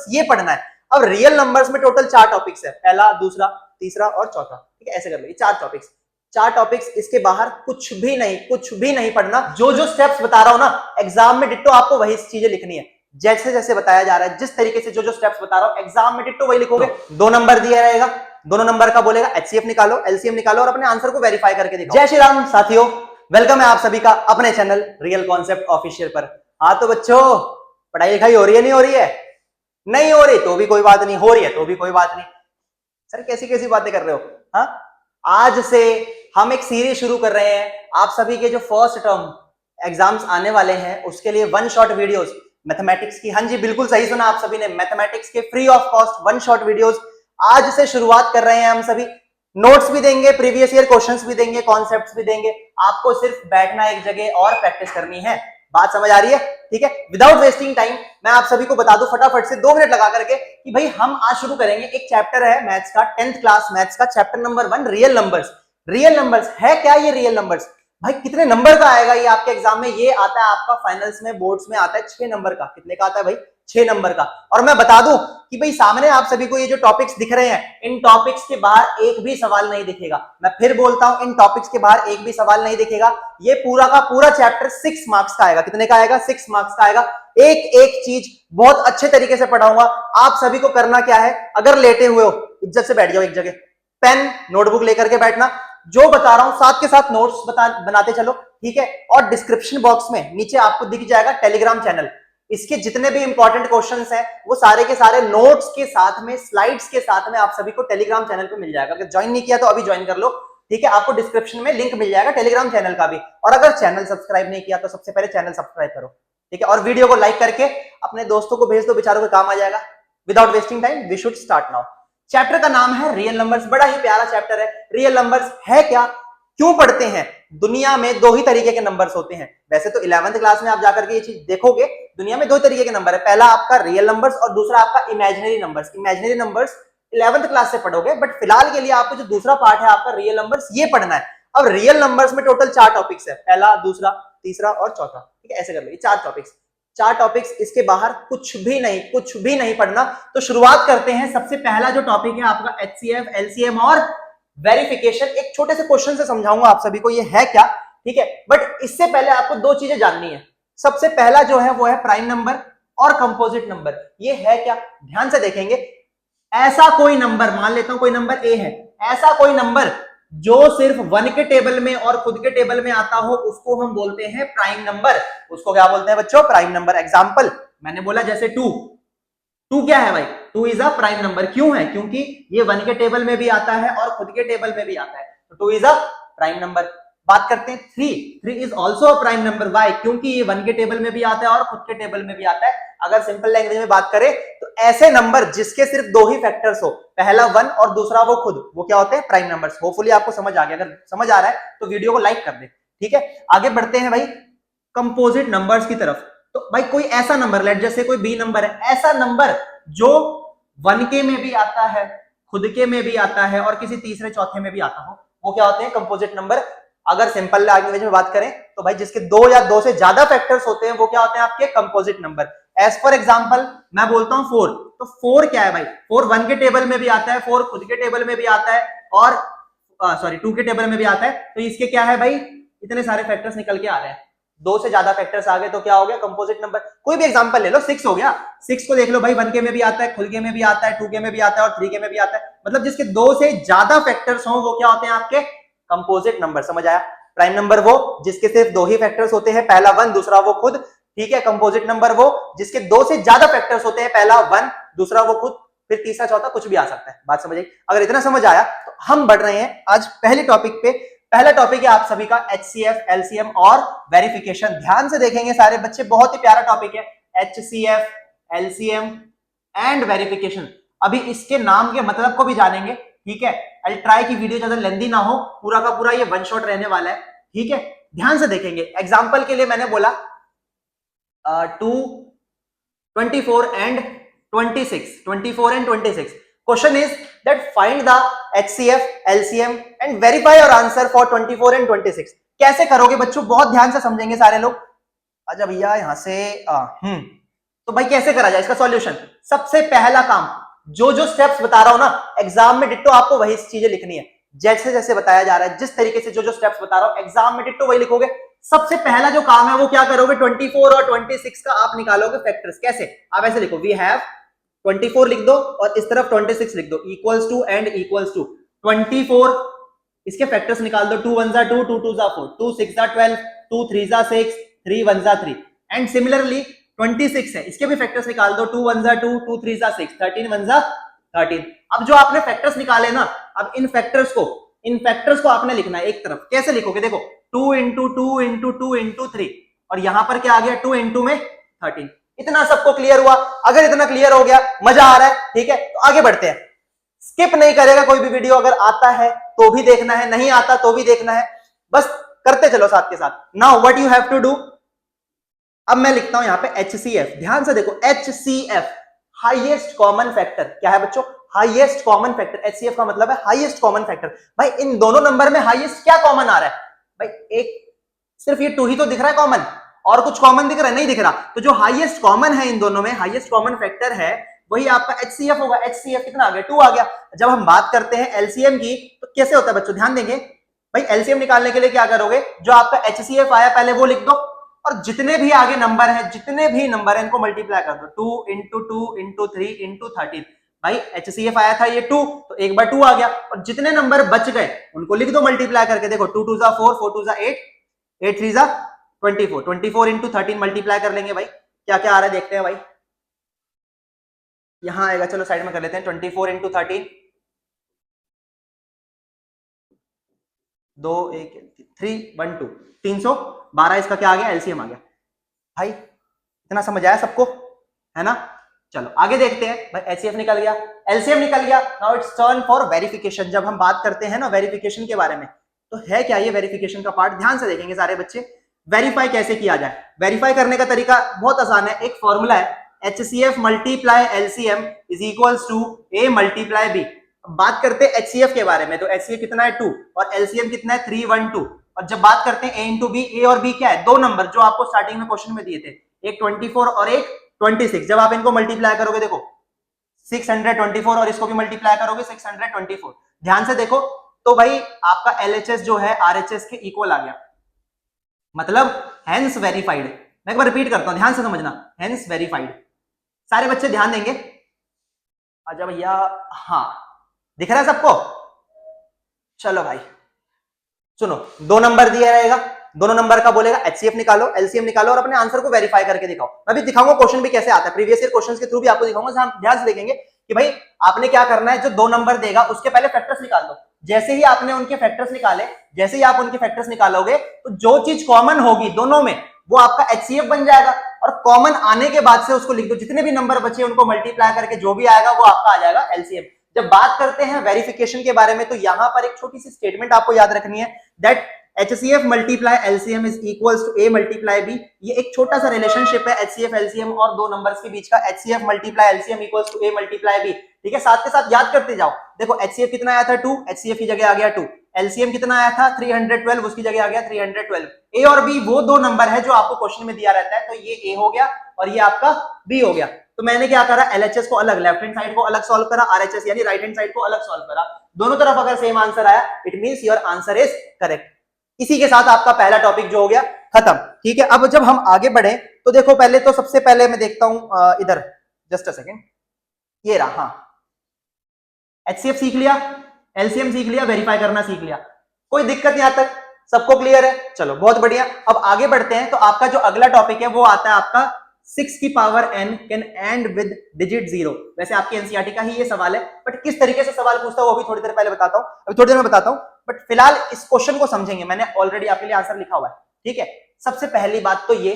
ये पढ़ना है। अब रियल नंबर्स में टोटल 4 टॉपिक्स है, पहला, दूसरा, तीसरा और चौथा। ठीक है, ऐसे कर लो, ये 4 टॉपिक्स, इसके बाहर कुछ भी नहीं पढ़ना। जो स्टेप्स बता रहा हूं ना, एग्जाम में डिट्टो आपको वही चीजें लिखनी है, जैसे जैसे बताया जा रहा है, जिस तरीके से जो स्टेप्स बता रहा हूं एग्जाम में डिट्टो वही लिखोगे। 2 नंबर दिया रहेगा, दोनों नंबर का बोलेगा एचसीएफ निकालो, एलसीएम निकालो और अपने आंसर को वेरीफाई करके दिखाओ। जय श्री राम साथियों, वेलकम है आप सभी का अपने चैनल रियल कॉन्सेप्ट ऑफिशियल पर। हाँ तो बच्चों, पढ़ाई लिखाई हो रही है, नहीं हो रही है? नहीं हो रही तो भी कोई बात नहीं, हो रही है तो भी कोई बात नहीं। सर कैसी कैसी बातें कर रहे हो? हाँ, आज से हम एक सीरीज शुरू कर रहे हैं। आप सभी के जो फर्स्ट टर्म एग्जाम्स आने वाले हैं उसके लिए 1 शॉट वीडियोस मैथमेटिक्स की। हाँ जी, बिल्कुल सही सुना आप सभी ने, मैथमेटिक्स के free of cost 1 shot videos आज से शुरुआत कर रहे हैं हम सभी। नोट्स भी देंगे, प्रीवियस ईयर क्वेश्चंस भी देंगे, कॉन्सेप्ट्स भी देंगे। आपको सिर्फ बैठना एक जगह और प्रैक्टिस करनी है। बात समझ आ रही है? ठीक है, विदाउट वेस्टिंग टाइम मैं आप सभी को बता दूं फटाफट से 2 मिनट लगा करके कि भाई हम आज शुरू करेंगे। एक चैप्टर है मैथ्स का, 10th क्लास मैथ्स का chapter number 1, real numbers. Real numbers है क्या ये रियल नंबर्स? भाई कितने नंबर का आएगा ये आपके एग्जाम में? ये आता है आपका फाइनल्स में, बोर्ड्स में आता है 6 नंबर का। कितने का आता है भाई? 6 नंबर का। और मैं बता दूं कि भाई सामने आप सभी को ये जो टॉपिक्स दिख रहे हैं, इन टॉपिक्स के बाहर एक भी सवाल नहीं दिखेगा। मैं फिर बोलता हूं, इन टॉपिक्स के बाहर एक भी सवाल नहीं दिखेगा। ये पूरा का पूरा चैप्टर 6 मार्क्स का आएगा। कितने का आएगा? 6 मार्क्स का आएगा। एक एक चीज बहुत अच्छे तरीके से पढ़ाऊंगा। आप सभी को करना क्या है, अगर लेटे हुए हो इज्जत से बैठ जाओ एक जगह, पेन नोटबुक लेकर के बैठना, जो बता रहा हूं साथ के साथ नोट्स बनाते चलो। ठीक है, और डिस्क्रिप्शन बॉक्स में नीचे आपको दिख जाएगा टेलीग्राम चैनल। इसके जितने भी इंपॉर्टेंट क्वेश्चंस हैं वो सारे के सारे नोट्स के साथ में, स्लाइड्स के साथ में आप सभी को टेलीग्राम चैनल पे मिल जाएगा। अगर ज्वाइन नहीं किया तो अभी ज्वाइन कर लो। ठीक है, आपको डिस्क्रिप्शन में लिंक मिल जाएगा टेलीग्राम चैनल का भी। और अगर चैनल सब्सक्राइब नहीं किया तो सबसे पहले चैनल सब्सक्राइब करो। ठीक है, और वीडियो को लाइक करके अपने दोस्तों को भेज दो, बेचारों को काम आ जाएगा। Without wasting time we should start now. Chapter का नाम है रियल नंबर्स। बड़ा ही प्यारा चैप्टर है। रियल नंबर्स है क्या, क्यों पढ़ते हैं? दुनिया में 2 ही तरीके के नंबर्स होते हैं। वैसे तो 11th क्लास में आप जाकर के ये चीज देखोगे, दुनिया में 2 तरीके के नंबर है। पहला आपका रियल नंबर्स और दूसरा आपका imaginary numbers. Imaginary numbers 11th class से पढ़ोगे, बट फिलहाल के लिए आपको जो दूसरा पार्ट है आपका रियल नंबर्स, ये पढ़ना है। अब रियल नंबर्स में टोटल 4 टॉपिक्स है, पहला, दूसरा, तीसरा और चौथा। ठीक है, ऐसे कर लो, ये 4 टॉपिक्स, इसके बाहर कुछ भी नहीं पढ़ना। तो शुरुआत करते हैं। सबसे पहला जो टॉपिक है आपका एचसीएफ, एलसीएम और वेरिफिकेशन। एक छोटे से क्वेश्चन से समझाऊंगा आप सभी को ये है क्या। ठीक है, बट इससे पहले आपको 2 चीजें जाननी है। सबसे पहला जो है वो है प्राइम नंबर और कंपोजिट नंबर। ये है क्या, ध्यान से देखेंगे। ऐसा कोई नंबर, मान लेता हूं कोई नंबर ए है, ऐसा कोई नंबर जो सिर्फ 1 के टेबल में और खुद के टेबल में आता हो, उसको हम बोलते हैं प्राइम नंबर। उसको क्या बोलते हैं बच्चों? Prime number. एग्जांपल मैंने बोला जैसे 2 क्या है भाई? 2 इज अ प्राइम नंबर। क्यों है? क्योंकि ये 1 के टेबल में भी आता है और खुद के टेबल में भी आता है, तो 2 इज अ प्राइम नंबर। बात करते हैं 3 is also a prime number. Why? क्योंकि ये 1 के टेबल में भी आता है और खुद के टेबल में भी आता है। अगर सिंपल लैंग्वेज में बात करें तो ऐसे नंबर जिसके सिर्फ 2 ही फैक्टर्स हो, पहला 1 और दूसरा वो खुद, वो क्या होते हैं? Prime numbers. होपफुली आपको समझ आ गया। अगर समझ आ रहा है तो वीडियो को लाइक कर दे। ठीक है, आगे बढ़ते हैं भाई कंपोजिट नंबर्स की तरफ। तो भाई कोई ऐसा नंबर, लेट जैसे कोई बी नंबर है, ऐसा नंबर जो 1 के में भी आता है, खुद के में भी आता है और किसी तीसरे चौथे में भी आता हो, वो क्या होते हैं? Composite number. अगर सिंपल लैंग्वेज में बात करें तो भाई जिसके 2 या 2 से ज्यादा फैक्टर्स होते हैं वो क्या होते हैं? आपके composite number. As for example मैं बोलता हूं 4, तो 4 क्या है भाई? 4 1 के टेबल में भी आता है, 4 खुद के टेबल में भी आता है और 2 के टेबल में भी आता है। तो इसके क्या है भाई? इतने सारे फैक्टर्स निकल के आ रहे हैं। 2 से ज्यादा फैक्टर्स आ गए तो क्या हो गया? Composite number. कोई भी एग्जांपल ले लो, 6 हो गया। 6 को देख लो भाई, 1 के में भी आता है, खुद के में भी आता है, 2 के में भी आता है और 3 के में भी आता है। मतलब जिसके 2 से ज्यादा फैक्टर्स हो वो क्या होते हैं? आपके कंपोजिट नंबर। समझ आया? प्राइम नंबर वो जिसके सिर्फ 2 ही फैक्टर्स होते हैं, पहला 1 दूसरा वो खुद। ठीक है, कंपोजिट नंबर वो जिसके 2 से ज्यादा फैक्टर्स होते हैं, पहला 1 दूसरा वो खुद, फिर तीसरा चौथा कुछ भी आ सकता है। बात समझ आई? अगर इतना समझ आया तो हम बढ़ रहे हैं आज पहले टॉपिक पे। पहला टॉपिक है आप सभी का एचसीएफ, एलसीएम और वेरिफिकेशन। ध्यान से देखेंगे सारे बच्चे, बहुत ही प्यारा टॉपिक है एचसीएफ, एलसीएम एंड वेरिफिकेशन। अभी इसके नाम के मतलब को भी जानेंगे। ठीक है, आई ट्राई की वीडियो ज्यादा लेंथी ना हो, पूरा का पूरा ये 1 शॉट रहने वाला है। ठीक है, ध्यान से देखेंगे। एग्जांपल के लिए मैंने बोला 2, 24 and 26। Question is that find the HCF, LCM and verify your answer for 24 and 26. कैसे करोगे बच्चों? बहुत ध्यान से समझेंगे सारे लोग। अच्छा भैया यहां से तो भाई कैसे करा जाए इसका सॉल्यूशन? सबसे पहला काम, जो स्टेप्स बता रहा हूं ना एग्जाम में डिट्टो आपको वही चीजें लिखनी है, जैसे जैसे बताया जा रहा है, जिस तरीके से जो स्टेप्स बता रहा हूं एग्जाम में डिट्टो वही लिखोगे। सबसे पहला जो काम है वो क्या करोगे, 24 और 26 का आप निकालोगे फैक्टर्स। कैसे? आप ऐसे लिखो, वी हैव 24 लिख दो और इस तरफ 26 लिख दो, equals to and equals to 24, इसके फैक्टर्स निकाल दो, 2 1 2, 2 2 4, 2 6 12, 2 3 6, 3 1 3। एंड सिमिलरली 26 है, इसके भी फैक्टर्स निकाल दो, 2 1 2, 2 3 6, 13 1 13। अब जो आपने फैक्टर्स निकाले ना, अब इन फैक्टर्स को आपने लिखना है एक तरफ। कैसे लिखोगे? देखो 2 इंटू 2 इंटू 2 इंटू 3, और यहां पर क्या आ गया, 2 इंटू में 13। इतना सबको क्लियर हुआ? अगर इतना क्लियर हो गया, मजा आ रहा है, ठीक है, तो आगे बढ़ते हैं। स्किप नहीं करेगा कोई भी वीडियो, अगर आता है तो भी देखना है, नहीं आता तो भी देखना है, बस करते चलो साथ के साथ। Now what you have to do, अब मैं लिखता हूं यहां पे HCF, ध्यान से देखो, HCF हाईएस्ट कॉमन फैक्टर क्या है बच्चों? Highest common factor. HCF का मतलब है हाईएस्ट कॉमन फैक्टर। भाई इन दोनों नंबर में हाईएस्ट क्या कॉमन आ रहा है? भाई एक सिर्फ ये 2 ही तो दिख रहा है कॉमन, और कुछ कॉमन दिख रहा है? नहीं दिख रहा। तो जो हाईएस्ट कॉमन है इन दोनों में, हाईएस्ट कॉमन फैक्टर है, वही आपका HCF होगा। HCF कितना आ गया? 2 आ गया। जब हम बात करते हैं LCM की, तो कैसे होता है बच्चों, ध्यान देंगे। भाई LCM निकालने के लिए क्या करोगे, जो आपका HCF आया पहले वो लिख दो, और जितने भी आगे नंबर है, जितने भी नंबर है, इनको मल्टीप्लाई कर दो, 2 इंटू 2 इंटू 3 इंटू 13। भाई HCF आया था ये 2, तो एक बार 2 आ गया, और जितने नंबर बच गए उनको लिख दो मल्टीप्लाई करके। देखो 2 2 4, 4 2 8, 8 3 24, 24 इंटू 13 मल्टीप्लाई कर लेंगे। भाई क्या क्या आ रहा है देखते हैं। भाई यहां आएगा, चलो साइड में कर लेते हैं, 24 इंटू 13, 2 1 3 1 2, 312। इसका क्या आ गया? LCM आ गया। भाई इतना समझ आया सबको, है ना? चलो आगे देखते हैं। भाई HCF निकल गया, LCM निकल गया। Now it's turn for verification. जब हम बात करते हैं ना वेरिफिकेशन के बारे में, तो है क्या ये वेरिफिकेशन का पार्ट? ध्यान से देखेंगे सारे बच्चे। वेरीफाई कैसे किया जाए? वेरीफाई करने का तरीका बहुत आसान है, एक फॉर्मूला है, HCF multiply LCM is equals to A multiply B। बात करते हैं HCF के बारे में, तो HCF कितना है 2 और LCM कितना है 3 1 2। और जब बात करते हैं A इंटू B, A और B क्या है? दो नंबर जो आपको स्टार्टिंग में क्वेश्चन में दिए थे, एक 24 और एक 26। जब आप इनको मल्टीप्लाई करोगे, देखो 624, और इसको भी मल्टीप्लाई करोगे 624। ध्यान से देखो, तो भाई आपका LHS जो है RHS के इक्वल आ गया, मतलब हेंस वेरीफाइड। मैं एक बार रिपीट करता हूं, ध्यान से समझना, हेंस वेरीफाइड। सारे बच्चे ध्यान देंगे। अच्छा भैया, हाँ दिख रहा है सबको? चलो भाई सुनो, दो नंबर दिया रहेगा, दोनों नंबर का बोलेगा HCF निकालो, LCM निकालो, और अपने आंसर को वेरीफाई करके दिखाओ। मैं भी दिखाऊंगा क्वेश्चन भी कैसे आता है, प्रीवियस ईयर क्वेश्चंस के थ्रू भी आपको दिखाऊंगा। ध्यान से देखेंगे कि भाई आपने क्या करना है, जो दो नंबर देगा उसके पहले फैक्टर्स निकाल दो। जैसे ही आपने उनके फैक्टर्स निकाले, जैसे ही आप उनके फैक्टर्स निकालोगे, तो जो चीज कॉमन होगी दोनों में वो आपका HCF बन जाएगा। और कॉमन आने के बाद से उसको लिख दो, जितने भी नंबर बचे उनको मल्टीप्लाई करके जो भी आएगा वो आपका आ जाएगा LCM। जब बात करते हैं वेरिफिकेशन के बारे में, तो यहां पर एक छोटी सी स्टेटमेंट आपको याद रखनी है, that HCF multiply LCM is equals to A multiply B। ये एक छोटा सा रिलेशनशिप है HCF LCM और दो नंबर्स के बीच का, HCF multiply LCM equals to A multiply B। ठीक है, साथ के साथ याद करते जाओ। देखो HCF कितना आया था 2, HCF की जगह आ गया 2। LCM कितना आया था 312, उसकी जगह आ गया 312। A और B वो दो नंबर है जो आपको क्वेश्चन में दिया रहता है, तो ये A हो गया और ये आपका B हो गया। तो मैंने क्या करा, LHS को अलग, लेफ्ट हैंड साइड को अलग सॉल्व करा, RHS यानी राइट हैंड साइड को अलग सॉल्व करा। दोनों तरफ अगर सेम आंसर आया, it means your answer is correct. इसी के साथ आपका पहला टॉपिक जो हो गया खत्म। ठीक है, अब जब हम आगे बढ़े, तो देखो पहले तो सबसे पहले मैं देखता हूं इधर, जस्ट अ सेकेंड, ये रहा। हाँ, HCF सीख लिया, LCM सीख लिया, वेरीफाई करना सीख लिया, कोई दिक्कत यहां तक सबको क्लियर है? चलो बहुत बढ़िया। अब आगे बढ़ते हैं, तो आपका जो अगला टॉपिक है वो आता है आपका 6 की power n can end with digit 0। वैसे आपकी एनसीईआरटी का ही ये सवाल है, बट किस तरीके से सवाल पूछता हूं वो भी थोड़ी देर पहले बताता हूं, अभी थोड़ी देर में बताता हूं। बट फिलहाल इस क्वेश्चन को समझेंगे, मैंने ऑलरेडी आपके लिए आंसर लिखा हुआ है। ठीक है, सबसे पहली बात तो ये,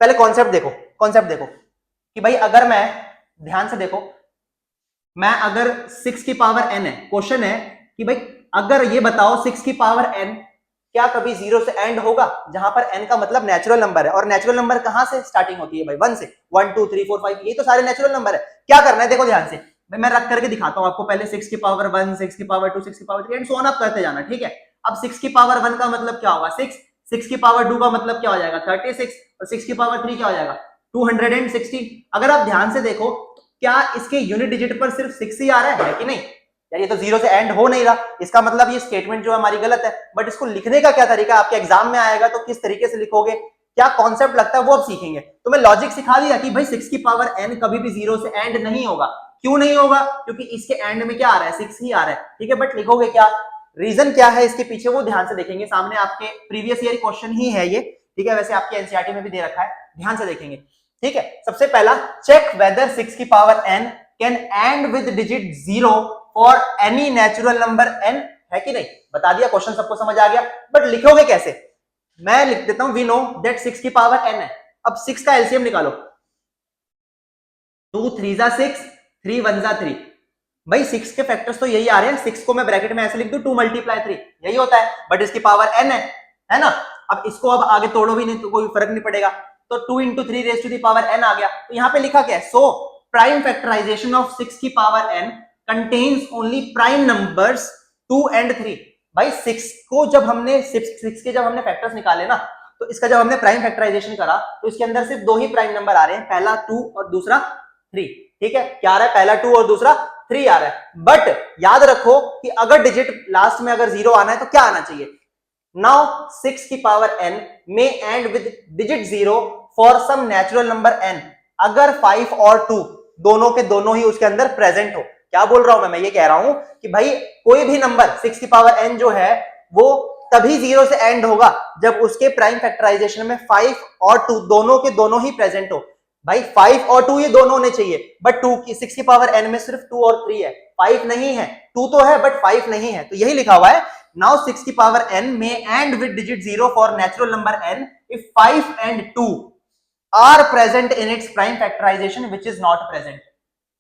पहले कॉन्सेप्ट देखो, कॉन्सेप्ट देखो कि भाई अगर मैं, ध्यान से देखो, मैं अगर 6 की पावर n है, क्वेश्चन है कि भाई अगर ये बताओ 6 की पावर n क्या कभी 0 से एंड होगा, जहां पर n का मतलब नेचुरल नंबर है, और नेचुरल नंबर कहां से स्टार्टिंग होती है भाई? 1 से। 1 2 3 4 5, ये तो सारे नेचुरल नंबर है। क्या करना है देखो ध्यान से, मैं रख करके दिखाता हूं आपको। पहले 6 की पावर 1, 6 की पावर 2, 6 की पावर 3 एंड सो ऑन आप करते जाना। ठीक है, अब 6 की पावर 1 का मतलब क्या होगा 6, 6 की पावर 2 का मतलब क्या हो जाएगा 36, और 6 की पावर 3 क्या हो जाएगा 216। अगर आप ध्यान से देखो तो क्या इसके यूनिट डिजिट पर सिर्फ 6 ही आ रहा है कि नहीं? यार ये तो जीरो से एंड हो नहीं रहा, इसका मतलब ये स्टेटमेंट जो है हमारी गलत है। बट इसको लिखने का क्या तरीका है, आपके एग्जाम में आएगा तो किस तरीके से लिखोगे, क्या कॉन्सेप्ट लगता है वो अब सीखेंगे। तो मैं लॉजिक सिखा दिया कि भाई 6 की पावर n कभी भी जीरो से एंड नहीं होगा। क्यों नहीं होगा? क्योंकि इसके एंड में क्या आ रहा है, 6 ही आ रहा है, ठीक है। बट लिखोगे क्या, रीजन क्या है इसके पीछे वो ध्यान से देखेंगे। सामने आपके प्रीवियस ईयर क्वेश्चन ही है ये, ठीक है। वैसे आपके एनसीईआरटी में भी दे रखा है, ध्यान से देखेंगे, ठीक है। सबसे पहला, चेक वेदर 6 की power n can end with digit 0 for any natural number n, है कि नहीं? बता दिया, क्वेश्चन सबको समझ आ गया। बट लिखोगे कैसे? मैं लिख देता हूं, वी नो दैट 6 की पावर n है। अब 6 का एलसीएम निकालो, 2 3 जा 6, 3 1 जा 3। भाई 6 के फैक्टर्स तो यही आ रहे हैं, 6 को मैं ब्रैकेट में ऐसे लिख दूं 2 मल्टीप्लाई 3, यही होता है। बट इसकी पावर n है ना। अब इसको अब आगे तोड़ो भी नहीं तो कोई फर्क नहीं पड़ेगा, तो 2 into 3 raise to the power n आ गया। तो यहां पे लिखा क्या है, सो प्राइम फैक्टराइजेशन ऑफ 6 की power n contains only prime numbers 2 and 3। भाई 6 को जब हमने 6 के जब हमने फैक्टर्स निकाले ना, तो इसका जब हमने प्राइम फैक्टराइजेशन करा तो इसके अंदर सिर्फ 2 ही प्राइम नंबर आ रहे हैं, पहला 2 और दूसरा 3, ठीक है। क्या आ रहा है, पहला 2 और दूसरा 3 आ रहा है। बट याद रखो कि अगर डिजिट लास्ट में अगर 0 आना है तो क्या आना चाहिए। नाउ 6 की power n may end with digit 0 for some natural number n अगर 5 और 2 दोनों के दोनों ही उसके अंदर प्रेजेंट हो। क्या बोल रहा हूं मैं ये कह रहा हूं कि भाई कोई भी नंबर 6 की पावर n जो है वो तभी 0 से एंड होगा जब उसके प्राइम फैक्टराइजेशन में 5 और 2 दोनों के दोनों ही प्रेजेंट हो। भाई 5 और 2 ये दोनों होने चाहिए, बट 6 की पावर n में सिर्फ 2 और 3 है, 5 नहीं है। 2 तो है बट 5 नहीं है, तो यही लिखा हुआ है। नाउ 6 की पावर n में end with digit 0 for natural number n if 5 and 2 are present in its prime factorization which is not present.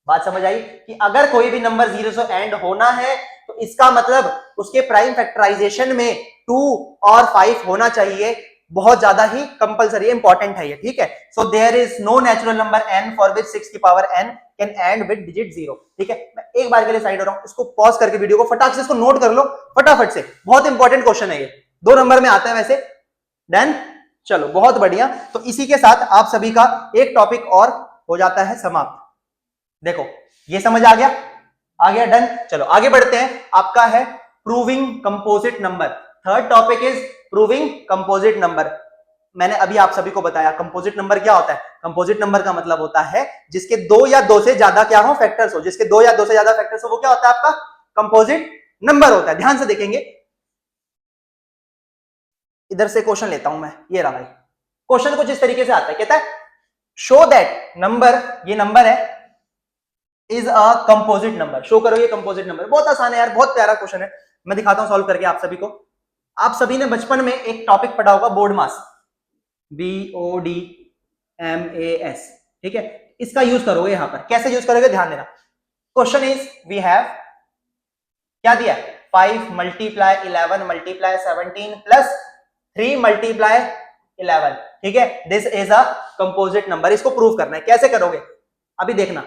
बात समझ आई कि अगर कोई भी नंबर 0 से एंड होना है तो इसका मतलब उसके प्राइम फैक्टराइजेशन में 2 और 5 होना चाहिए। बहुत ज्यादा ही कंपलसरी इंपॉर्टेंट है ये, ठीक है। So there is no natural number n for which 6 की power n can end with digit 0, ठीक है। मैं एक बार के लिए साइड हो रहा हूं, इसको पॉज करके वीडियो को फटाक से इसको नोट कर लो फटाफट से, बहुत इंपॉर्टेंट क्वेश्चन है ये, 2 नंबर में आता है वैसे। डन, चलो बहुत बढ़िया। तो इसी के साथ आप सभी का एक टॉपिक और हो जाता है समाप्त। देखो ये समझ आ गया डन। चलो आगे बढ़ते हैं, आपका है proving composite number. Third topic is proving composite number. मैंने अभी आप सभी को बताया कंपोजिट नंबर क्या होता है। कंपोजिट नंबर का मतलब होता है जिसके 2 या 2 से ज्यादा क्या हो, फैक्टर्स हो। जिसके 2 या 2 से ज्यादा फैक्टर्स हो वो क्या होता है, आपका कंपोजिट नंबर होता है। ध्यान से देखेंगे, इधर से क्वेश्चन लेता हूं मैं, ये रहा भाई। क्वेश्चन कुछ इस तरीके से आता है, कहता है शो दैट नंबर, ये नंबर है, is a composite number. Show करो ये कंपोजिट नंबर। बहुत आसान है यार, बहुत प्यारा क्वेश्चन है, मैं दिखाता हूं सॉल्व करके आप सभी को। आप सभी ने बचपन में एक टॉपिक पढ़ा होगा बोर्ड मास, BODMAS, ठीक है। इसका यूज करोगे यहां पर, कैसे यूज करोगे ध्यान देना। क्वेश्चन इज वी हैव क्या दिया, 5 मल्टीप्लाई 11 मल्टीप्लाई 17 प्लस 3 मल्टीप्लाई 11, ठीक है। This is a composite number. इसको प्रूव करना है, कैसे करोगे अभी देखना।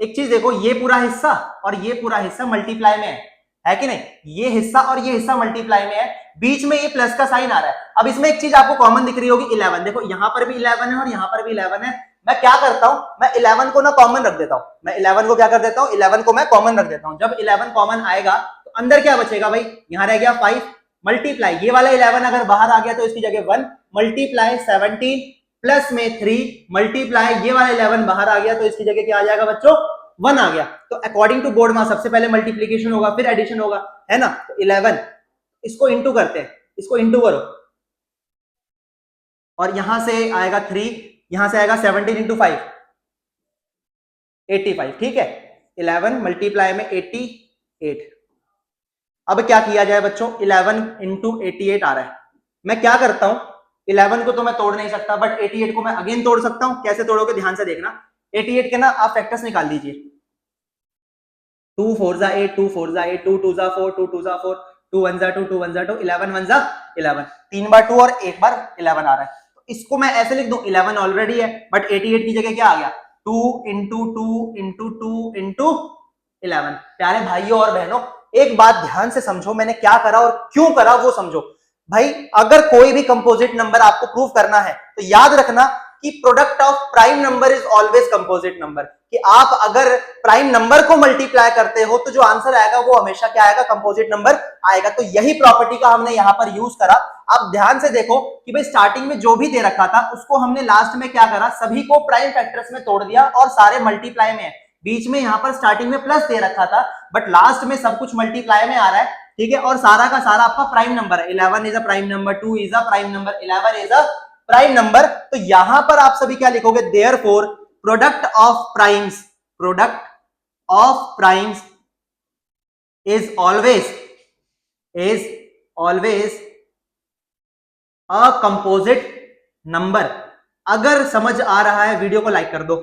एक चीज देखो, ये पूरा हिस्सा और ये पूरा हिस्सा मल्टीप्लाई में है कि नहीं, ये हिस्सा और ये हिस्सा मल्टीप्लाई में है, बीच में ये प्लस का साइन आ रहा है। अब इसमें एक चीज आपको कॉमन दिख रही होगी 11, देखो यहां पर भी 11 है और यहां पर भी 11 है। मैं क्या करता हूं, मैं 11 को ना कॉमन रख देता हूं, मैं 11 को क्या कर देता हूं, 11 को मैं कॉमन रख देता हूं। जब 11 कॉमन आएगा तो अंदर क्या बचेगा भाई, यहां रह गया 5 मल्टीप्लाई, ये वाला 11 अगर बाहर आ गया तो इसकी जगह 1 मल्टीप्लाई 17 प्लस में 3 मल्टीप्लाई, ये वाला 11 बाहर आ गया तो इसकी जगह क्या आ जाएगा बच्चों, 1 आ गया। तो अकॉर्डिंग टू बोर्ड मास सबसे पहले मल्टीप्लीकेशन होगा फिर एडिशन होगा, है ना। तो 11 इसको इंटू करते हैं, इसको इंटू करो और यहां से आएगा 3, यहां से आएगा 17 इंटू 5 85, ठीक है। 11 मल्टीप्लाई में 88। अब क्या किया जाए बच्चों, 11 इंटू 88 आ रहा है। मैं क्या करता हूं, 11 को तो मैं तोड़ नहीं सकता बट 88 को मैं अगेन तोड़ सकता हूं। कैसे तोड़ोगे ध्यान से देखना। 88 के ना आप फैक्टर्स निकाल दीजिए, 2 4 जा 8, 2 4 जा 8, 2 2 जा 4, 2 2 जा 4, 2 1 जा 2, 2 1 जा 2, 11 1 जा 11, 3 बार 2 और 1 बार 11 आ रहा है। तो इसको मैं ऐसे लिख दूं, 11 ऑलरेडी है बट 88 की जगह क्या आ गया, 2 इंटू 2 इंटू 2 इंटू 11। प्यारे भाइयों और बहनों एक बात ध्यान से समझो, मैंने क्या करा और क्यों करा वो समझो। भाई अगर कोई भी कंपोजिट नंबर आपको प्रूव करना है तो याद रखना कि कि product of prime number is always composite number, कि आप अगर प्राइम नंबर को मल्टीप्लाई करते हो तो जो आंसर आएगा वो हमेशा क्या आएगा, कंपोजिट नंबर आएगा। तो यही प्रॉपर्टी का हमने यहां पर यूज करा। आप ध्यान से देखो कि भाई स्टार्टिंग में जो भी दे रखा था उसको हमने लास्ट में क्या करा, सभी को प्राइम फैक्टर्स में तोड़ दिया और सारे मल्टीप्लाई में है। बीच में यहां पर स्टार्टिंग में प्लस दे रखा था बट लास्ट में सब कुछ मल्टीप्लाई में आ रहा है, ठीक है, और सारा का सारा आपका प्राइम नंबर है। 11 is a prime number, 2 is a prime number, 11 is a prime number. तो यहां पर आप सभी क्या लिखोगे, therefore product of primes, product of primes is always a composite number. अगर समझ आ रहा है वीडियो को लाइक कर दो,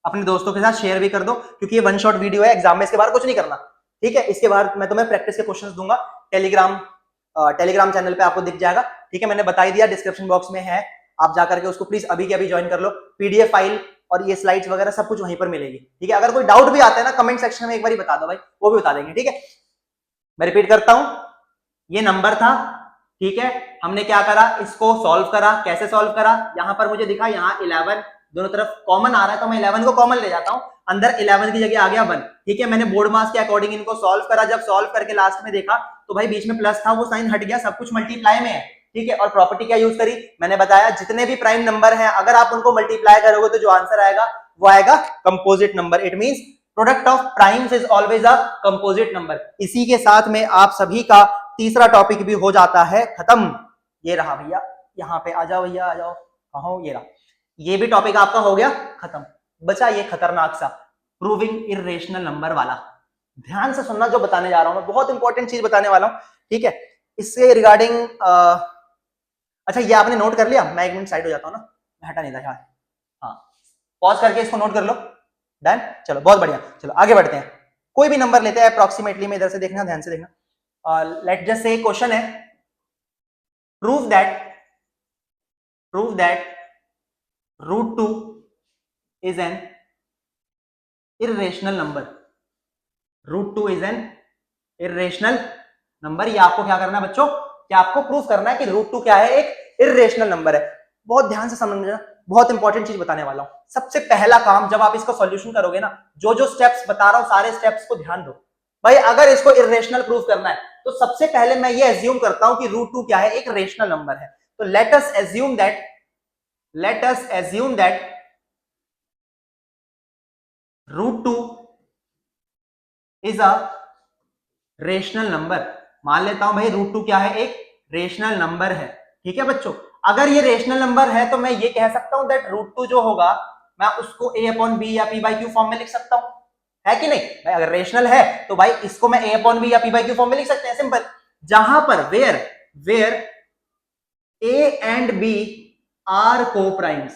अपने दोस्तों के साथ शेयर भी कर दो, क्योंकि ये वन शॉट वीडियो है, एग्जाम में इसके बाहर कुछ नहीं करना, ठीक है। इसके बाद मैं तुम्हें प्रैक्टिस के क्वेश्चंस दूंगा, टेलीग्राम चैनल पे आपको दिख जाएगा, ठीक है। मैंने बता ही दिया, डिस्क्रिप्शन बॉक्स में है, आप जाकर के उसको प्लीज अभी के अभी ज्वाइन कर लो। पीडीएफ फाइल और ये स्लाइड्स वगैरह सब कुछ वहीं पर मिलेगी, ठीक है। अगर कोई डाउट भी आता है ना, कमेंट सेक्शन में एक बार बता दो भाई, वो भी बता देंगे, ठीक है। मैं रिपीट करता हूं, ये नंबर था, ठीक है, हमने क्या करा, इसको सॉल्व करा। कैसे सॉल्व करा, यहां पर मुझे दिखा, यहाँ 11 दोनों तरफ कॉमन आ रहा है तो मैं 11 को कॉमन ले जाता हूं, अंदर 11 की जगह आ गया 1, ठीक है। मैंने बोर्ड मास के अकॉर्डिंग इनको सॉल्व करा। जब सॉल्व करके लास्ट में देखा तो भाई बीच में प्लस था, वो साइन हट गया, सब कुछ मल्टीप्लाई में है, ठीक है। और प्रॉपर्टी क्या यूज करी, मैंने बताया जितने भी प्राइम नंबर हैं अगर आप उनको मल्टीप्लाई करोगे तो जो आंसर आएगा वो आएगा composite number. It means product of primes is always a composite number. इसी के साथ में आप सभी का तीसरा टॉपिक भी हो जाता है खत्म। ये रहा भैया, यहाँ पे आ जाओ भैया, आ जाओ, कहाँ हो, ये रहा, ये भी टॉपिक आपका हो गया खत्म। बचा ये खतरनाक सा प्रूविंग इर्रेशनल नंबर वाला। ध्यान से सुनना जो बताने जा रहा हूं मैं, बहुत इंपॉर्टेंट चीज बताने वाला हूं, ठीक है। इससे रिगार्डिंग अच्छा ये आपने नोट कर लिया, मैं 1 मिनट साइड हो जाता हूं ना, मैं हटा नहीं था यार, हाँ, पॉज करके इसको नोट कर लो, डन, चलो बहुत बढ़िया। चलो आगे बढ़ते हैं, कोई भी नंबर लेते हैं अप्रोक्सीमेटली में, इधर से देखना, ध्यान से देखना। लेट जस्ट से क्वेश्चन है, prove that √2 is an irrational number। √2 is an irrational number। ये आपको क्या करना है बच्चों, क्या आपको प्रूफ करना है कि √2 क्या है, एक इर्रेशनल नंबर है। बहुत ध्यान से समझना, बहुत इंपॉर्टेंट चीज बताने वाला हूं। सबसे पहला काम, जब आप इसका सॉल्यूशन करोगे ना, जो जो स्टेप्स बता रहा हूं सारे स्टेप्स को ध्यान दो भाई। अगर इसको इर्रेशनल प्रूफ करना है तो सबसे पहले मैं ये एज्यूम करता हूं कि √2 क्या है, एक रेशनल नंबर है। तो let us assume that √2 is a rational number. मान लेता हूं भाई √2 क्या है, एक रेशनल नंबर है, ठीक है बच्चों। अगर ये रेशनल नंबर है तो मैं ये कह सकता हूं दैट √2 जो होगा मैं उसको a/b या p/q फॉर्म में लिख सकता हूं, है कि नहीं भाई। अगर रेशनल है तो भाई इसको मैं a/b या p/q फॉर्म में लिख सकते हैं, सिंपल। जहां पर where a and b are coprimes,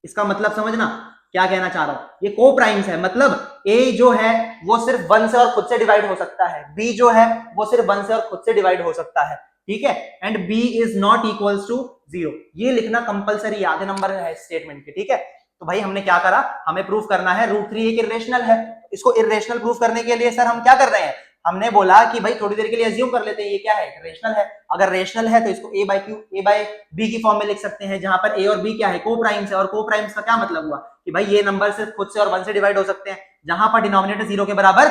इसका मतलब समझना क्या कहना चाह रहा हूं, ये को प्राइम्स है, मतलब a जो है वो सिर्फ 1 से और खुद से डिवाइड हो सकता है, b जो है वो सिर्फ 1 से और खुद से डिवाइड हो सकता है, ठीक है। And b is not equals to 0, ये लिखना कंपलसरी, आधे नंबर है स्टेटमेंट के, ठीक है। तो भाई हमने क्या करा, हमें प्रूफ करना है √3 एक इर्रेशनल है। इसको इर्रेशनल प्रूफ करने के लिए सर हम क्या कर रहे हैं, हमने बोला कि भाई थोड़ी देर के लिए अज्यूम कर लेते हैं ये क्या है, रेशनल है। अगर रेशनल है तो इसको a/b की फॉर्म में लिख सकते हैं, जहां पर a और b क्या है, को प्राइम्स है। और को प्राइम्स का क्या मतलब हुआ कि भाई ये नंबर सिर्फ खुद से और 1 से डिवाइड हो सकते हैं, जहां पर डिनोमिनेटर 0 के बराबर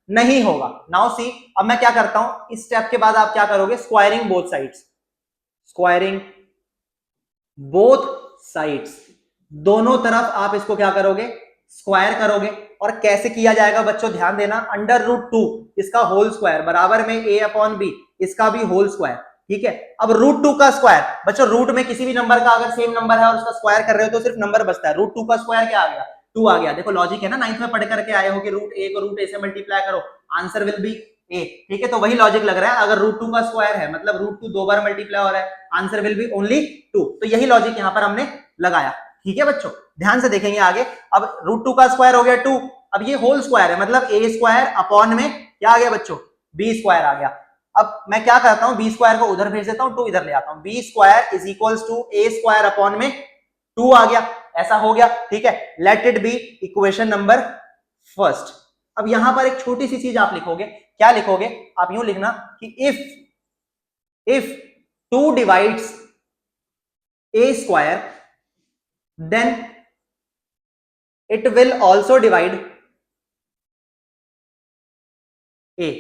नहीं होगा। नाउ सी, अब मैं क्या करता हूं, इस स्टेप के बाद आप क्या करोगे, squaring both sides, squaring both sides, दोनों तरफ आप इसको क्या करोगे, स्क्वायर करोगे। और कैसे किया जाएगा बच्चों, ध्यान देना, अंडर √2 इसका होल स्क्वायर बराबर में a/b इसका भी होल स्क्वायर, ठीक है। अब √2 का स्क्वायर बच्चों, रूट में किसी भी नंबर का अगर सेम नंबर है और उसका स्क्वायर कर रहे हो तो सिर्फ नंबर बचता है। √2 का स्क्वायर क्या आ गया, 2 आ गया। देखो लॉजिक है ना, 9th में पढ़ करके आए हो कि √a को √a से मल्टीप्लाई करो, आंसर विल बी a, ठीक है। तो वही लॉजिक लग रहा है, अगर √2 का स्क्वायर है मतलब √2 2 बार मल्टीप्लाई हो रहा है, आंसर विल बी ओनली 2। तो यही लॉजिक यहां पर हमने लगाया, ठीक है बच्चों। ध्यान से देखेंगे आगे, अब √2 का स्क्वायर हो गया 2, अब ये होल स्क्वायर है मतलब a² अपॉन में क्या आ गया बच्चों, b² आ गया। अब मैं क्या करता हूं, b² को उधर भेज देता हूं, 2 इधर ले आता हूं, b² is equals to a² upon में 2 आ गया, ऐसा हो गया, ठीक है। Let it be equation number first. अब यहां पर एक छोटी सी चीज आप लिखोगे, क्या लिखोगे, आप यूं लिखना कि if 2 divides a² then it will also divide A.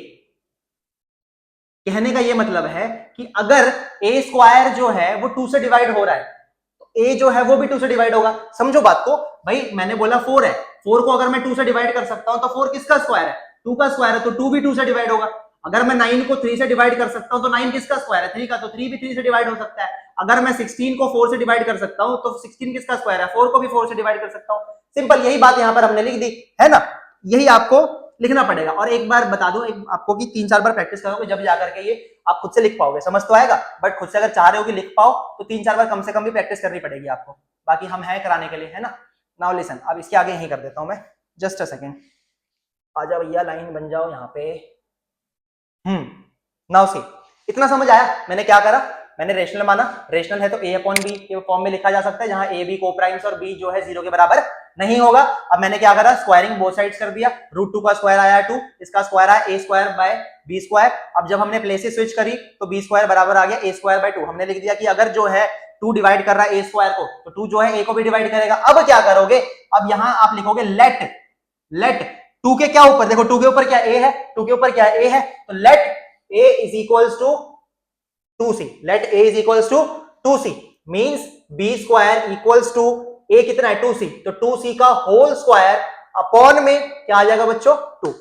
कहने का यह मतलब है कि अगर ए स्क्वायर जो है वो 2 से डिवाइड हो रहा है तो ए जो है वो भी 2 से डिवाइड होगा। समझो बात को भाई, मैंने बोला 4 है, 4 को अगर मैं 2 से डिवाइड कर सकता हूं तो 4 किसका स्क्वायर है? 2 का स्क्वायर है, तो 2 भी 2 से डिवाइड होगा। अगर मैं 9 को 3 से डिवाइड कर सकता हूं तो 9 किसका स्क्वायर है? 3 का, तो 3 भी 3 से डिवाइड हो सकता है। अगर मैं 16 को 4 से डिवाइड कर सकता हूं तो 16 किसका स्क्वायर है? 4 को भी 4 से डिवाइड कर सकता हूं। सिंपल, यही बात यहां पर हमने लिख दी है ना, यही आपको लिखना पड़ेगा। और एक बार बता दूं आपको कि 3-4 बार प्रैक्टिस करोगे जब जाकर के ये आप खुद से लिख पाओगे, समझ तो आएगा। बट खुद से अगर चाह रहे हो कि लिख पाओ तो 3-4 बार कम से कम भी प्रैक्टिस करनी पड़ेगी आपको। बाकी हम हैं कराने के लिए, है ना। नाउ लिसन, अब इसके आगे यही कर देता हूं मैं, जस्ट अ सेकेंड। आ जाओ भैया, लाइन बन जाओ यहाँ पे। नाउ सी, इतना समझ आया मैंने क्या करा? मैंने रेशनल माना, रेशनल है तो a अपॉन बी के फॉर्म में लिखा जा सकता है, जहां a b को प्राइम्स और b जो है 0 के बराबर नहीं होगा। अब मैंने क्या करा? स्क्वायरिंग बोथ साइड्स कर दिया। √2 का स्क्वायर आया 2, इसका स्क्वायर आया a square by b square. अब जब हमने प्लेसेस स्विच करी तो b स्क्वायर बराबर आ गया a स्क्वायर बाय 2। हमने लिख दिया कि अगर जो है 2 डिवाइड कर रहा है a स्क्वायर को तो 2 जो है a को भी डिवाइड करेगा। अब क्या करोगे? अब यहां आप लिखोगे लेट 2 के क्या ऊपर, देखो 2 के ऊपर क्या a है, 2 के ऊपर क्या a है, तो late a is equals to 2c, let a is equals to 2c means b square equals to a कितना है? 2c, तो 2c का होल स्क्वायर अपॉन में क्या आ जाएगा बच्चों? 2।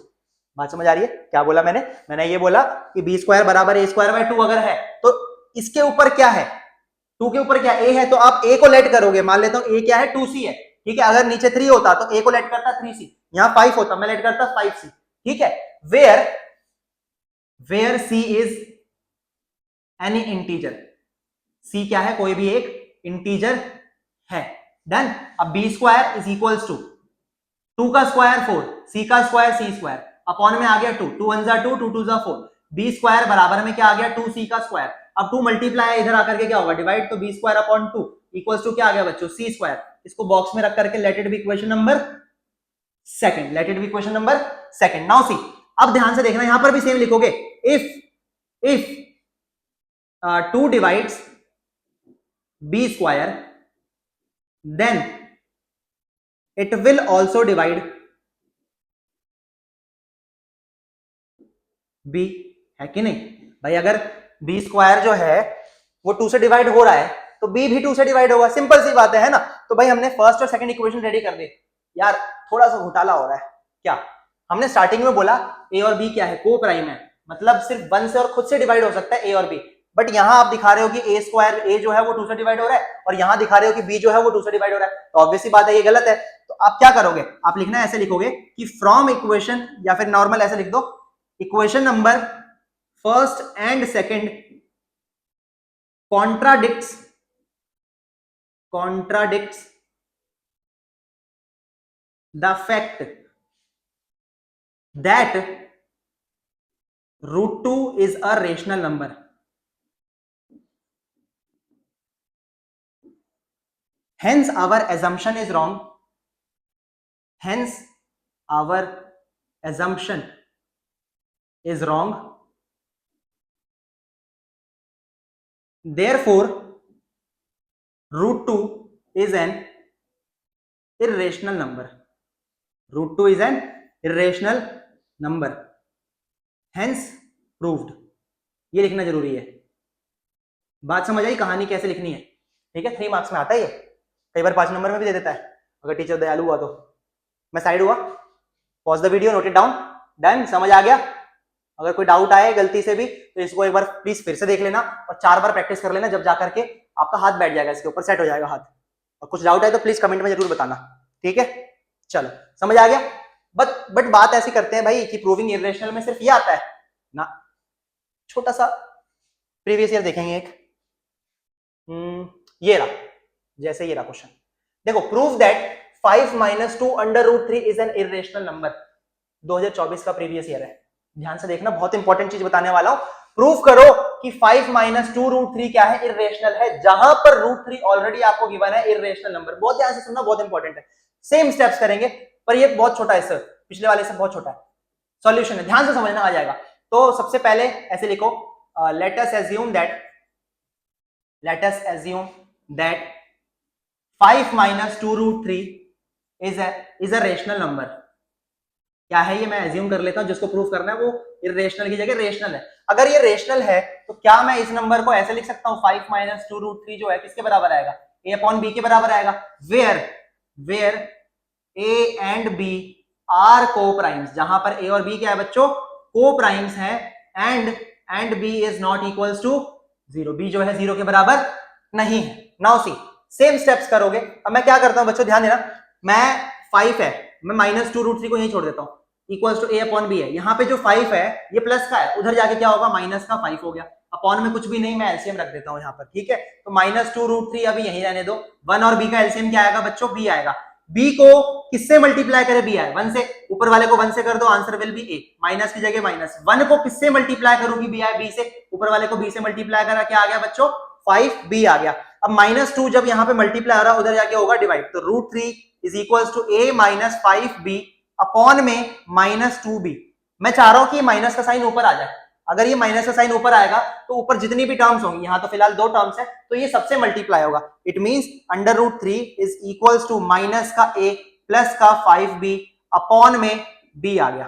बात समझ आ रही है? क्या बोला मैंने ये बोला कि b स्क्वायर बराबर a स्क्वायर बाय 2 अगर है तो इसके ऊपर क्या है? 2 के ऊपर क्या a है, तो आप a को लेट करोगे। मान लेता हूं a क्या है? 2c है, ठीक है। अगर नीचे 3 होता तो a को लेट करता 3c, यहां 5 होता मैं लेट करता 5c, ठीक है। Where c is any integer, c क्या है? कोई भी एक इंटीजर है। डन। अब b square is equals to 2 का स्क्वायर 4, c का स्क्वायर c स्क्वायर अपॉन में आ गया 2, 2 1 जा 2, 2 2 जा 4, b स्क्वायर बराबर में क्या आ गया? 2c का स्क्वायर। अब 2 मल्टीप्लाई इधर आकर के क्या होगा? डिवाइड, तो b square upon 2 equals to क्या आ गया बच्चों? c square. इसको बॉक्स में रख करके let it be equation number second, let it be equation number second. Now see, अब ध्यान से देखना, यहां पर भी सेम लिखोगे। If 2 divides b square then it will also divide b, है कि नहीं भाई? अगर b स्क्वायर जो है वो 2 से डिवाइड हो रहा है तो b भी 2 से डिवाइड होगा। सिंपल सी बात है ना। तो भाई हमने फर्स्ट और सेकंड इक्वेशन रेडी कर दी। यार थोड़ा सा घोटाला हो रहा है क्या? हमने स्टार्टिंग में बोला a और b क्या है? को प्राइम है, मतलब सिर्फ 1 से और खुद से डिवाइड हो सकता है a और b। बट यहां आप दिखा रहे हो कि a स्क्वायर, a जो है वो 2 से डिवाइड हो रहा है, और यहां दिखा रहे हो कि b जो है वो 2 से डिवाइड हो रहा है, तो ऑब्वियसली बात है ये गलत है। तो आप क्या करोगे? आप लिखना ऐसे लिखोगे कि फ्रॉम इक्वेशन, या फिर नॉर्मल ऐसे लिख दो, equation number first and second contradicts the fact that √2 is a rational number. Hence our assumption is wrong. Hence our assumption is wrong. Therefore √2 is an irrational number. √2 is an irrational number. Hence proved. ये लिखना जरूरी है। बात समझ आई? कहानी कैसे लिखनी है, ठीक है। 3 मार्क्स में आता है ये, कई बार 5 नंबर में भी दे देता है अगर टीचर दयालु हुआ तो। मैं साइड हुआ, pause the video, note it down. Done, समझ आ गया? अगर कोई डाउट आए गलती से भी तो इसको एक बार प्लीज फिर से देख लेना और 4 बार प्रैक्टिस कर लेना, जब जाकर के आपका हाथ बैठ जाएगा, इसके ऊपर सेट हो जाएगा हाथ। और कुछ डाउट आए तो प्लीज कमेंट में जरूर बताना, ठीक है। चलो, समझ आ गया? बट बात ऐसी करते हैं भाई कि प्रूविंग इरेशनल में सिर्फ ये आता है ना। छोटा सा प्रीवियस ईयर देखेंगे एक, ये रहा, जैसे ये रहा क्वेश्चन, देखो। Prove that 5 - 2 √3 is an irrational number. 2024 का प्रीवियस ईयर है, ध्यान से देखना, बहुत इंपॉर्टेंट चीज बताने वाला हूं। प्रूव करो कि 5 - 2 √3 क्या है? इरेशनल है, जहां पर √3 ऑलरेडी आपको गिवन है इरेशनल नंबर। बहुत ध्यान से सुनना, बहुत इंपॉर्टेंट है। सेम स्टेप्स करेंगे, पर ये बहुत छोटा है सर, पिछले वाले से बहुत छोटा है। सॉल्यूशन है, ध्यान से समझना, आ जाएगा। तो सबसे पहले ऐसे लिखो, let us assume that 5 minus 2√3 is a rational number. क्या है ये मैं एज्यूम कर लेता हूं, जिसको प्रूव करना है वो इरेशनल की जगह रेशनल है। अगर ये रेशनल है तो क्या मैं इस नंबर को ऐसे लिख सकता हूं 5 माइनस 2√3 जो है किसके बराबर आएगा, a अपॉन बी के बराबर आएगा। Where a and b are coprimes, जहां पर a और b क्या है बच्चों, को प्राइम्स है, and b is not equals to 0, b जो है 0 के बराबर नहीं है। नाउ सी सेम स्टेप्स करोगे। अब मैं क्या करता हूं बच्चों, ध्यान देना, मैं 5 है, मैं माइनस 2√3 को यहीं छोड़ देता हूं, equals to a upon b है। यहाँ पे जो 5 है ये प्लस का है, उधर जाके क्या होगा, माइनस का 5 हो गया। अपॉन में कुछ भी नहीं, मैं एलसीएम रख देता हूं यहाँ पर, ठीक है। तो माइनस 2√3 अभी यहीं रहने दो। 1 और b का एलसीएम क्या आएगा बच्चों, b आएगा। b को किससे मल्टीप्लाई करे, b आए 1 से, ऊपर वाले को 1 से कर दो, answer will be a, minus की जगह माइनस। 1 को किससे मल्टीप्लाई करूंगी, b आए b से, ऊपर वाले को b से मल्टीप्लाई करा, क्या आ गया बच्चों, 5b आ गया। अब माइनस 2 जब यहाँ पे मल्टीप्लाई हो रहा है, उधर जाके होगा डिवाइड, तो √3 is equals to a minus 5b upon में माइनस 2b। मैं चाह रहा हूं कि ये माइनस का साइन ऊपर आ जाए। अगर ये माइनस का साइन ऊपर आएगा तो ऊपर जितनी भी टर्म्स होंगी, यहां तो फिलहाल 2 टर्म्स है, तो ये सबसे मल्टीप्लाई होगा। It means √3 is equals to minus का a प्लस का 5b अपॉन में b आ गया।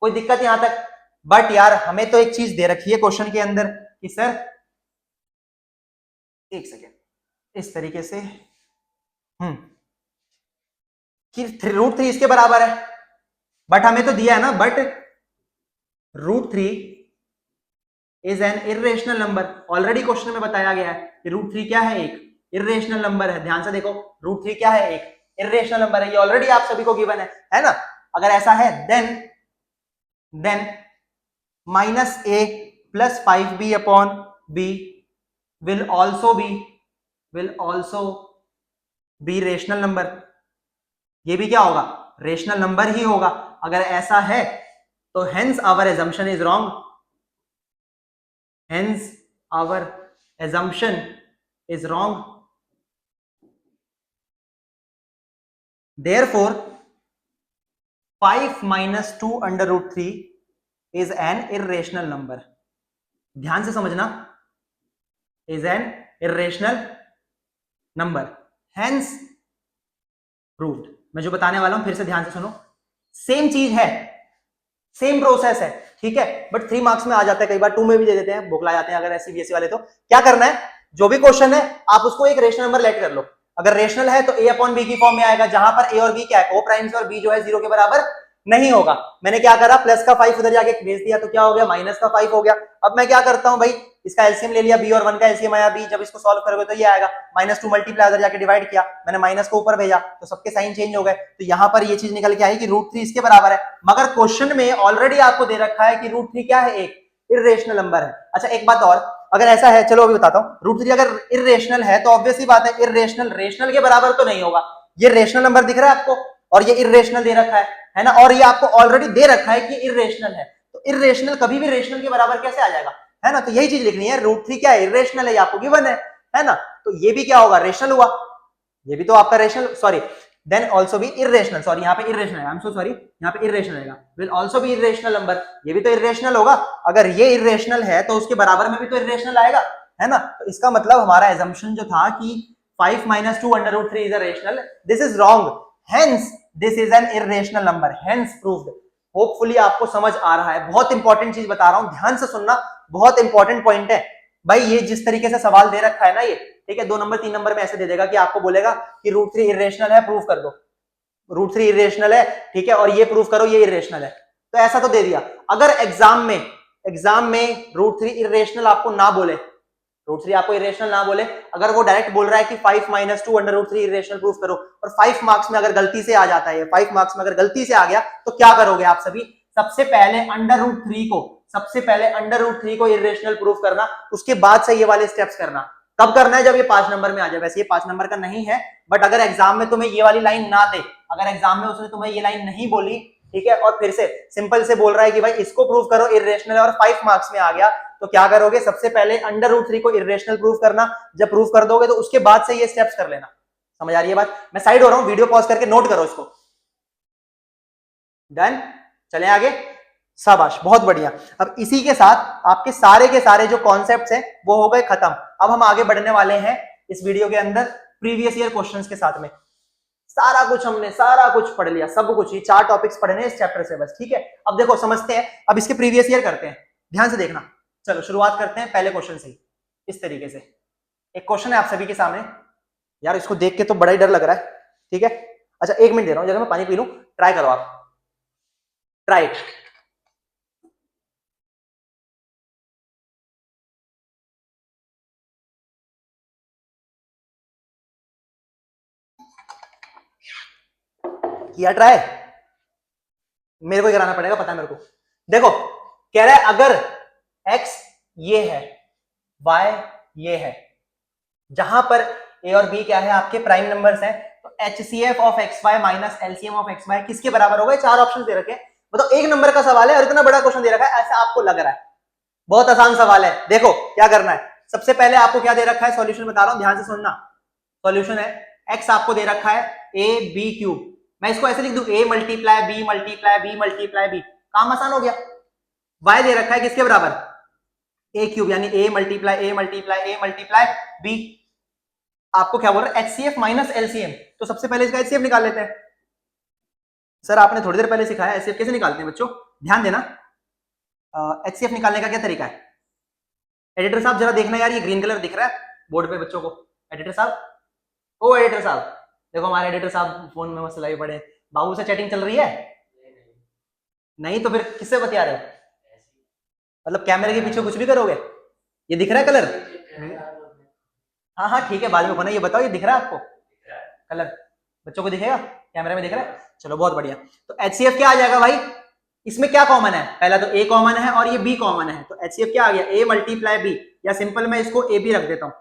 कोई दिक्कत यहां तक? बट यार हमें तो एक चीज दे रखी है क्वेश्चन के अंदर कि सर, एक सेकेंड, इस तरीके से कि √3 इसके बराबर है, बट हमें तो दिया है ना, but √3 is an irrational number. Already question में बताया गया है कि √3 क्या है, एक इर्रेशनल नंबर है। ध्यान से देखो, √3 क्या है, एक इर्रेशनल नंबर है, ये ऑलरेडी आप सभी को गिवन है ना। अगर ऐसा है then minus a plus 5b upon b will also be rational number. ये भी क्या होगा, रेशनल नंबर ही होगा। अगर ऐसा है तो hence our assumption is wrong, hence our assumption is wrong. Therefore 5 minus 2 under √3 is an irrational number. ध्यान से समझना, is an irrational number, hence proved. मैं जो बताने वाला हूं फिर से ध्यान से सुनो, सेम चीज है, सेम प्रोसेस है, ठीक है, बट 3 मार्क्स में आ जाता है, कई बार 2 में भी दे देते हैं, बौखला जाते हैं अगर सीबीएसई वाले। तो क्या करना है, जो भी क्वेश्चन है आप उसको एक रेशनल नंबर लेट कर लो। अगर रेशनल है तो a अपॉन बी की फॉर्म में आएगा, जहां पर a और b क्या है, को प्राइम्स, और b जो है 0 के बराबर नहीं होगा। मैंने क्या करा, प्लस का 5 उधर जाके भेज दिया, तो क्या हो गया, माइनस का 5 हो गया। अब मैं क्या करता हूं भाई, इसका एलसीएम ले लिया, b और 1 का एलसीएम आया b, जब इसको सॉल्व करोगे तो ये आएगा, माइनस 2 मल्टीप्लाई उधर जाके डिवाइड किया, मैंने माइनस को ऊपर भेजा, तो सबके साइन चेंज हो गए। तो यहां पर ये चीज निकल के आई कि √3 इसके बराबर है। मगर क्वेश्चन में ऑलरेडी आपको दे रखा है कि √3 क्या है, एक इर्रेशनल नंबर है। अच्छा एक बात और, अगर ऐसा है, चलो अभी बताता हूं, √3 अगर इर्रेशनल है तो ऑब्वियस ही बात है, इर्रेशनल रेशनल के बराबर तो नहीं होगा। ये रेशनल नंबर दिख रहा है आपको, और ये इर्रेशनल दे रखा है ना, और ये आपको ऑलरेडी दे रखा है कि इर्रेशनल है, तो इर्रेशनल कभी भी रेशनल के बराबर कैसे आ जाएगा, है ना। तो यही चीज लिखनी है, √3 क्या है, इर्रेशनल है, ये आपको गिवन है ना। तो ये भी क्या होगा, रेशनल हुआ, ये भी तो आपका रेशनल, सॉरी, देन ऑल्सो भी इर्रेशनल, सॉरी यहाँ पे इर्रेशनल है, आई एम सो सॉरी, यहाँ पे इर्रेशनल आएगा, विल ऑल्सो भी इर्रेशनल नंबर, ये भी तो इर्रेशनल होगा। अगर ये इर्रेशनल है तो उसके बराबर में भी तो इर्रेशनल आएगा, है ना। तो इसका मतलब हमारा एजम्पशन जो था कि 5 minus 2 under √3 is a rational, this is wrong, hence this is an irrational number, hence proved. Hopefully आपको समझ आ रहा है। बहुत इंपॉर्टेंट चीज बता रहा हूं, ध्यान से सुनना, बहुत इंपॉर्टेंट पॉइंट है भाई। ये जिस तरीके से सवाल दे रखा है ना, ये ठीक है, 2 नंबर 3 नंबर में ऐसे दे देगा कि आपको बोलेगा कि √3 इर्रेशनल है, प्रूव कर दो, √3 इर्रेशनल है, ठीक है, और ये प्रूव करो ये इर्रेशनल है। तो ऐसा तो दे दिया। अगर एग्जाम में √3 इर्रेशनल आपको ना बोले, √3 आपको इरेशनल ना बोले, अगर वो डायरेक्ट बोल रहा है कि 5 माइनस 2 अंडर √3 इरेशनल प्रूफ करो, और 5 मार्क्स में अगर गलती से आ जाता है, 5 मार्क्स में अगर गलती से आ गया, तो क्या करोगे आप सभी, सबसे पहले अंडर √3 को इरेशनल प्रूफ करना, उसके बाद से ये वाले स्टेप्स करना। कब करना है, जब ये 5 नंबर में आ जाए। वैसे ये 5 नंबर का नहीं है, बट अगर एग्जाम में तुम्हें ये वाली लाइन ना दे, अगर एग्जाम में उसने तुम्हें ये लाइन नहीं बोली, ठीक है, और फिर से सिंपल से बोल रहा है कि भाई इसको प्रूव करो इरेशनल है, और 5 मार्क्स में आ गया, तो क्या करोगे, सबसे पहले अंडर √3 को इरेशनल प्रूफ करना। जब प्रूफ कर दोगे तो उसके बाद से ये स्टेप्स कर लेना। समझ आ रही है बात? मैं साइड हो रहा हूं, वीडियो पॉज करके नोट करो इसको। डन, चले आगे, शाबाश, बहुत बढ़िया। अब इसी के साथ आपके सारे के सारे जो कॉन्सेप्ट्स हैं वो हो गए खत्म। अब हम आगे बढ़ने वाले हैं इस वीडियो के अंदर प्रीवियस ईयर क्वेश्चंस के साथ में। सारा कुछ हमने सारा कुछ पढ़ लिया, सब कुछ, ये 4 टॉपिक्स पढ़ने इस चैप्टर से बस, ठीक है। अब देखो समझते हैं, अब इसके प्रीवियस ईयर करते हैं, ध्यान से देखना। चलो शुरुआत करते हैं पहले क्वेश्चन से ही, इस तरीके से एक क्वेश्चन है आप सभी के सामने। यार इसको देख के तो बड़ा ही डर लग रहा है, ठीक है। अच्छा 1 मिनट दे रहा हूं, जगह मैं पानी पी लूं, ट्राई करो आप, ट्राई इट। किया ट्राई? मेरे को ही कराना पड़ेगा, पता है मेरे को। देखो कह रहा है अगर x ये है, y ये है, जहां पर a और b क्या है आपके प्राइम नंबर्स हैं, तो HCF of xy minus LCM of xy किसके बराबर होगा? 4 ऑप्शन दे रखे हैं, मतलब 1 नंबर का सवाल है और इतना बड़ा क्वेश्चन दे रखा है, ऐसा आपको लग रहा है। बहुत आसान सवाल है। देखो क्या करना है, सबसे पहले आपको क्या दे रखा है, सॉल्यूशन बता रहा हूं, ध्यान से सुनना। सॉल्यूशन है x आपको दे रखा है a b क्यूब, मैं इसको ऐसे लिख दूं a multiply b multiply b multiply b, काम आसान हो गया। y दे रखा है किसके बराबर? a क्यूब, यानी a multiply a multiply a multiply b। आपको क्या बोल रहा है? HCF माइनस LCM, तो सबसे पहले इसका HCF निकाल लेते हैं। सर आपने थोड़ी देर पहले सिखाया HCF कैसे निकालते हैं बच्चों, ध्यान देना। HCF निकालने का क्या तरीका है? एडिटर साहब जरा देखना यार, ये ग्रीन कलर दिख रहा है बोर्ड पे बच्चों को। एडिटर साहब, ओ एडिटर साहब, देखो हमारे एडिटर साहब फोन में मस्त लगे पड़े। बाबू से चैटिंग चल रही है? नहीं तो फिर किससे बतिया रहे हो? मतलब कैमरे के पीछे कुछ भी करोगे? ये दिख रहा है कलर? हाँ हाँ ठीक है, बाद में बना। ये बताओ ये दिख रहा है आपको कलर? बच्चों को दिखेगा, कैमरे में दिख रहा है? चलो बहुत बढ़िया। तो HCF क्या आ जाएगा भाई? इसमें क्या कॉमन है? पहला तो A कॉमन है और ये B कॉमन है, तो HCF क्या आ गया? A मल्टीप्लाई B, या सिंपल मैं इसको AB रख देता हूं,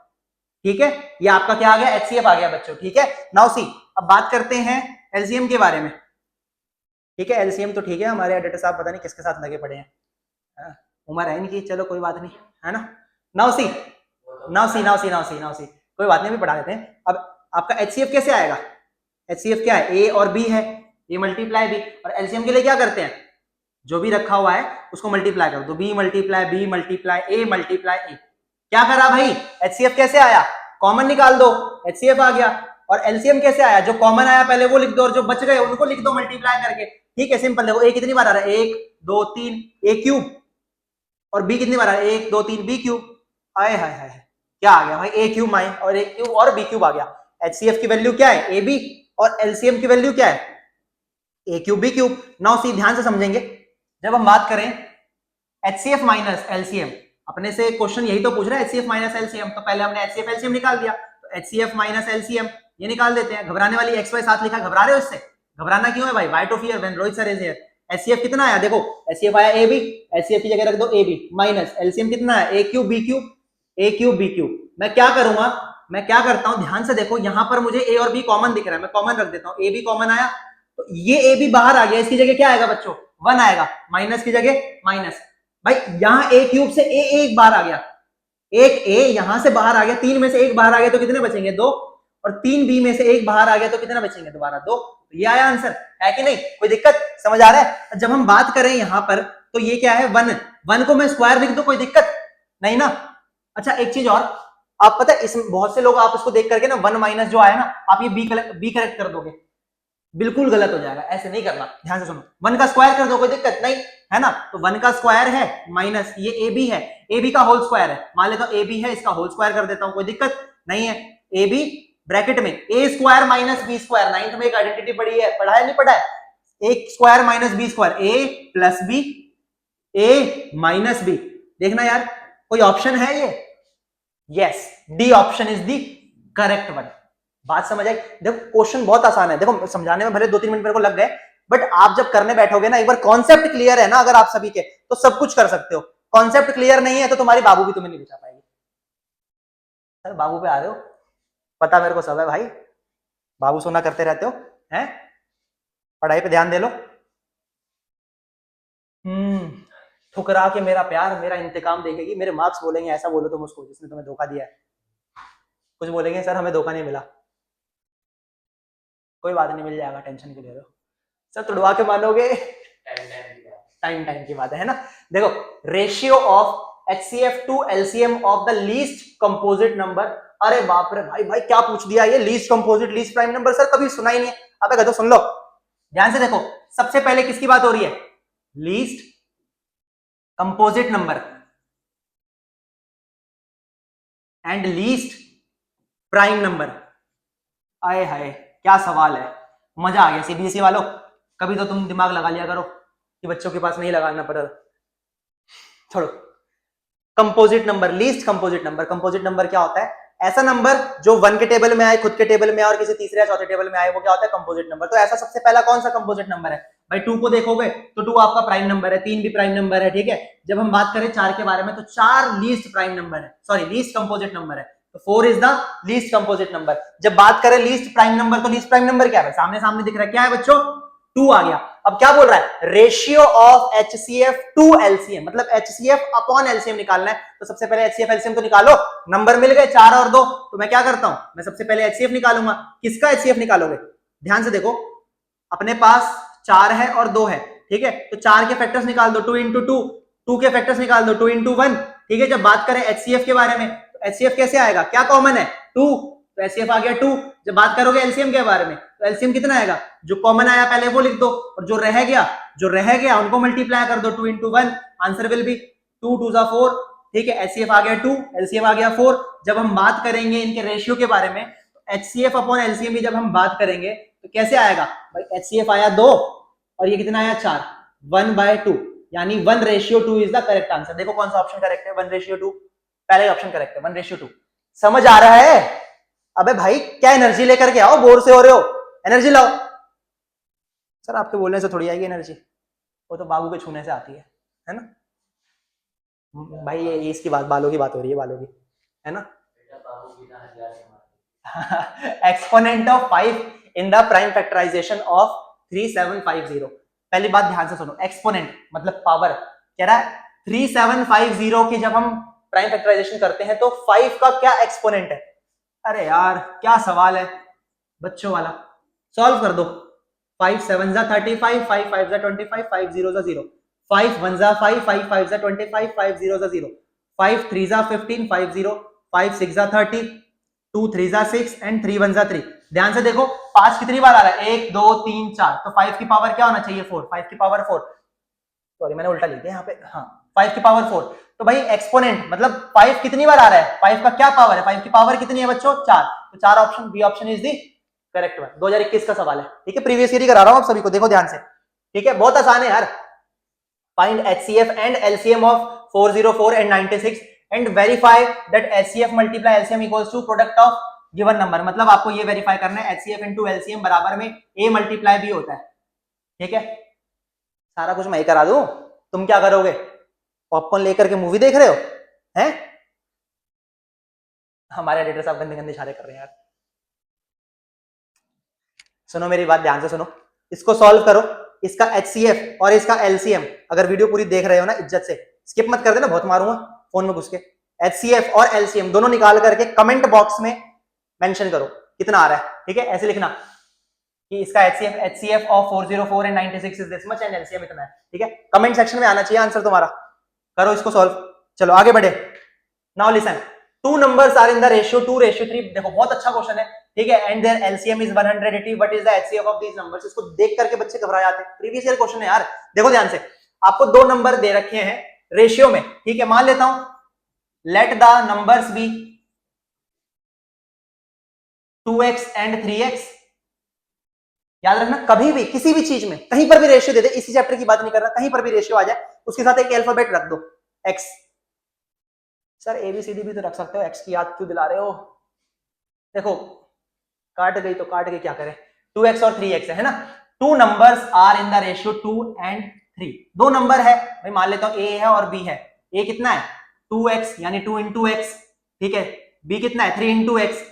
ठीक है। ये आपका क्या आ गया? HCF आ गया बच्चों, ठीक है। नाउ सी, अब बात करते हैं LCM के बारे में, ठीक है। LCM तो ठीक है, हमारे एडिटर साहब पता नहीं किसके साथ लगे पड़े हैं, उम्र है इनकी, चलो कोई बात नहीं, है ना। नाउ सी, कोई बात नहीं, भी पढ़ा देते हैं। अब आपका HCF कैसे आएगा? HCF क्या है? A और B है, A मल्टीप्लाई B, और LCM के लिए क्या करते हैं? जो भी रखा हुआ है उसको मल्टीप्लाई करो, तो B multiply B multiply A multiply A। क्या करा भाई? HCF कैसे आया? कॉमन निकाल दो, HCF आ गया। और LCM कैसे आया? जो कॉमन आया पहले वो लिख दो, और जो बच गए उनको लिख दो मल्टीप्लाई करके, ठीक है। सिंपल। देखो A कितनी बार आ रहा है? 1 2 3 A क्यूब, और B कितनी बार आ रहा है? 1 2 3 B क्यूब। हाय हाय हाय, क्या आ गया भाई? A क्यूब माइन और A क्यूब और B क्यूब आ गया। HCF की वैल्यू क्या है? AB, और LCM की वैल्यू क्या है? A cube B cube. Now see, ध्यान से समझेंगे। जब हम बात करें HCF माइनस LCM, अपने से क्वेश्चन यही तो पूछ रहा है, HCF माइनस LCM, तो पहले हमने HCF LCM निकाल दिया, तो HCF माइनस LCM ये निकाल देते हैं। घबराने वाली XY साथ लिखा, घबरा रहे हो इससे? घबराना क्यों है भाई? Why to fear when Rohit sir is here. HCF कितना आया? देखो HCF आया AB, HCF की जगह रख दो AB, माइनस LCM कितना है? A cube B cube, A cube B cube. मैं क्या करूंगा, मैं क्या करता हूं, ध्यान से देखो, यहां पर मुझे A और B कॉमन दिख रहा है, मैं कॉमन रख देता हूं। AB कॉमन आया, तो ये AB बाहर आ गया, इसकी जगह क्या आएगा बच्चों? 1 आएगा, माइनस की जगह माइनस। भाई यहां A क्यूब से A एक बाहर आ गया, एक A यहां से बाहर आ गया, 3 में से एक बाहर आ गया तो कितने बचेंगे? 2, और 3 B में से एक बाहर आ गया तो कितने बचेंगे? दोबारा 2। तो ये आया आंसर, है कि नहीं? कोई दिक्कत? समझ आ रहा है? जब हम बात करें यहां पर, तो ये क्या है? 1, 1 को मैं स्क्वायर लिख दूं, कोई दिक्कत नहीं ना। अच्छा एक चीज और, आप पता है इसमें बहुत से लोग, आप इसको देख करके ना 1 माइनस जो आया ना, आप ये बी करेक्ट कर दोगे, बिल्कुल गलत हो जाएगा, ऐसे नहीं करना। ध्यान से सुनो, 1 का स्क्वायर कर दो, कोई दिक्कत नहीं, है ना। तो 1 का स्क्वायर है माइनस ये AB है, AB का होल स्क्वायर है, मान लेता हूं AB है, इसका होल स्क्वायर कर देता हूं, कोई दिक्कत नहीं है। AB ब्रैकेट में A square minus B square, 9th में एक आइडेंटिटी पढ़ी है, पढ़ा है नहीं पढ़ा है? A square minus B square, A plus B, A minus B। देखना यार, कोई ऑप्शन है ये? Yes, D option is the correct one. बात समझ आई? देखो क्वेश्चन बहुत आसान है, देखो समझाने में भले 2-3 मिनट मेरे को लग गए, बट आप जब करने बैठोगे ना, एक बार कॉन्सेप्ट क्लियर है ना अगर आप सभी के, तो सब कुछ कर सकते हो। कॉन्सेप्ट क्लियर नहीं है तो तुम्हारी बाबू भी तुम्हें नहीं बचा पाएगी। सर बाबू पे आ रहे हो? पता मेरे को सब है भाई, बाबू सोना करते रहते हो, हैं? पढ़ाई पे ध्यान दे लो। ठुकरा के मेरा प्यार मेरा इंतकाम देखेगी, मेरे मार्क्स बोलेंगे, ऐसा बोलो तुम उसको जिसने तुम्हें धोखा दिया है। कुछ बोलेंगे सर हमें धोखा नहीं मिला, कोई बात नहीं, मिल जाएगा, टेंशन क्यों ले रहे हो? सर तुड़वा के मानोगे? टाइम की बात है ना। देखो ratio of HCF to LCM of the least composite number अरे बाप रे भाई, भाई क्या पूछ दिया ये, least composite least prime number, sir कभी सुना ही नहीं है। अबे गधो सुन लो, ध्यान से देखो, सबसे पहले किसकी बात हो रही है, least composite number and least prime number. आए हाय क्या सवाल है, मजा आ गया। सीबीएसई वालों, कभी तो तुम दिमाग लगा लिया करो कि बच्चों के पास नहीं लगाना पड़ा। छोड़ो, composite number, least composite number. Composite number क्या होता है, ऐसा नंबर जो 1 के टेबल में आए, खुद के टेबल में आए और किसी तीसरे या चौथे टेबल में आए, वो क्या होता है, कंपोजिट नंबर। तो ऐसा सबसे पहला कौन सा कंपोजिट नंबर है भाई, 2 को देखोगे तो 2 आपका प्राइम नंबर है, 3 भी प्राइम नंबर है, ठीक है। जब हम बात करें 4 के बारे में तो 4 लीस्ट प्राइम नंबर है, सॉरी लीस्ट कंपोजिट नंबर है, तो 4 is the least composite number. जब बात करें लीस्ट प्राइम नंबर, तो लीस्ट प्राइम नंबर क्या है, सामने सामने दिख रहा है, क्या है बच्चों, 2 आ गया। अब क्या बोल रहा है, ratio of HCF to LCM, मतलब एचसीएफ अपॉन एलसीएम निकालना है। तो सबसे पहले एचसीएफ एलसीएम तो निकालो, नंबर मिल गए 4 और 2, तो मैं क्या करता हूं, मैं सबसे पहले एचसीएफ निकालूंगा। किसका एचसीएफ निकालोगे, ध्यान से देखो, अपने पास 4 है और 2 है, ठीक है, तो 4 के फैक्टर्स निकाल दो, 2 इंटू 2, 2 के फैक्टर्स निकाल दो, 2 इंटू 1, ठीक है। जब बात करें एचसीएफ के बारे में, तो एचसीएफ कैसे आएगा, क्या कॉमन है, 2, तो एचसीएफ आ गया 2। जब बात करोगे एलसीएम के बारे में, तो एलसीएम कितना आएगा, जो कॉमन आया पहले वो लिख दो, और जो रह गया उनको मल्टीप्लाई कर दो, 2 इंटू 1, आंसर विल बी 2 2 4, ठीक है। एचसीएफ आ गया 2, एलसीएम आ गया 4। जब हम बात करेंगे इनके रेशियो के बारे में, तो एचसीएफ अपॉन एलसीएम भी जब हम बात करेंगे तो कैसे आएगा भाई, एचसीएफ आया 2 और ये कितना आया 4, 1/2, यानी 1:2 इज द करेक्ट आंसर। देखो कौन सा ऑप्शन करेक्ट है, 1:2, पहले ऑप्शन करेक्ट है, 1:2। समझ आ रहा है, अबे भाई क्या एनर्जी लेकर के आओ, बोर से हो रहे हो, एनर्जी लाओ। सर आपके बोलने से थोड़ी आएगी एनर्जी, वो तो बाबू के छूने से आती है ना भाई। ये इसकी बात, बालों की बात हो रही है, बालों की, है ना। Exponent of 5 in the prime factorization of 3750। पहली बात ध्यान से सुनो, एक्सपोनेंट मतलब पावर, कह रहा है 3750 की जब हम प्राइम फैक्टराइजेशन करते हैं तो 5 का क्या एक्सपोनेंट है। अरे यार क्या सवाल है बच्चों वाला, सॉल्व कर दो। 5 7 जा 35, 5 5 जा 25, 5 0 जा 0, 5 1 जा 5, 5 5 जा 25, 5 0 जा 0, 5 3 जा 15, 5 0, 5 6 जा 30, 2 3 जा 6 एंड 3 1 जा 3। ध्यान से देखो 5 कितनी बार आ रहा है, 1 2 3 4, तो 5 की पावर क्या होना चाहिए, 4, 5 की पावर 4, सॉरी मैंने उल्टा लिख दिया यहाँ पे, हाँ 5 की पावर 4। तो भाई एक्सपोनेंट मतलब 5 कितनी बार आ रहा है, 5 का क्या पावर है, 5 की पावर कितनी है बच्चों, 4, तो 4 option, B option is the correct one. 2021 का सवाल है, ठीक है, प्रीवियस ईयर ही करा रहा हूं आप सभी को, देखो ध्यान से, ठीक है, बहुत आसान है यार। Find HCF and LCM of 404 and 96 and verify that HCF multiply LCM equals to product of given number. मतलब आपको ये वेरीफाई करना है एचसीएफ इनटू एलसीएम बराबर में ए मल्टीप्लाई बी होता है, ठीक है। सारा कुछ मैं ही करा दूं, तुम क्या करोगे, पॉपकॉर्न लेकर के मूवी देख रहे हो हैं। हमारे एडिटर साहब गंदे गंदे इशारे कर रहे हैं यार। सुनो मेरी बात ध्यान से सुनो, इसको सॉल्व करो, इसका एचसीएफ और इसका एलसीएम, अगर वीडियो पूरी देख रहे हो ना इज्जत से, स्किप मत कर देना, बहुत मारूंगा फोन में घुस के। एचसीएफ और एलसीएम दोनों निकाल करके कमेंट बॉक्स में मेंशन करो कितना आ रहा है, ठीक है। ऐसे लिखना कि इसका HCF of 404 and 96 is this much and LCM इतना है, ठीक है। कमेंट सेक्शन में आना चाहिए आंसर तुम्हारा, करो इसको सॉल्व। चलो आगे बढ़े, now listen, 2 numbers are in the ratio 2:3। देखो बहुत अच्छा क्वेश्चन है, ठीक है, and their LCM is 180, what is the HCF of these numbers. इसको देख करके बच्चे घबरा जाते हैं, प्रीवियस ईयर क्वेश्चन है यार। देखो ध्यान से, आपको 2 नंबर दे रखे हैं रेशियो में, ठीक है, मान लेता हूं let the numbers be 2x and 3x। याद रखना कभी भी किसी भी चीज में कहीं पर भी रेशियो दे दे, इसी चैप्टर की बात नहीं कर रहा, कहीं पर भी रेशियो आ जाए उसके साथ एक अल्फाबेट रख दो, x। सर एबीसीडी भी तो रख सकते हो, एक्स की याद क्यों दिला रहे हो। देखो काट गई तो काट गई, क्या करें, 2x और 3x है ना। 2 numbers are in the ratio 2 and 3। 2 नंबर है भाई, मान लेता हूं a है और b है। a कितना है 2x यानी 2 into x, ठीक है। b कितना है 3 into x।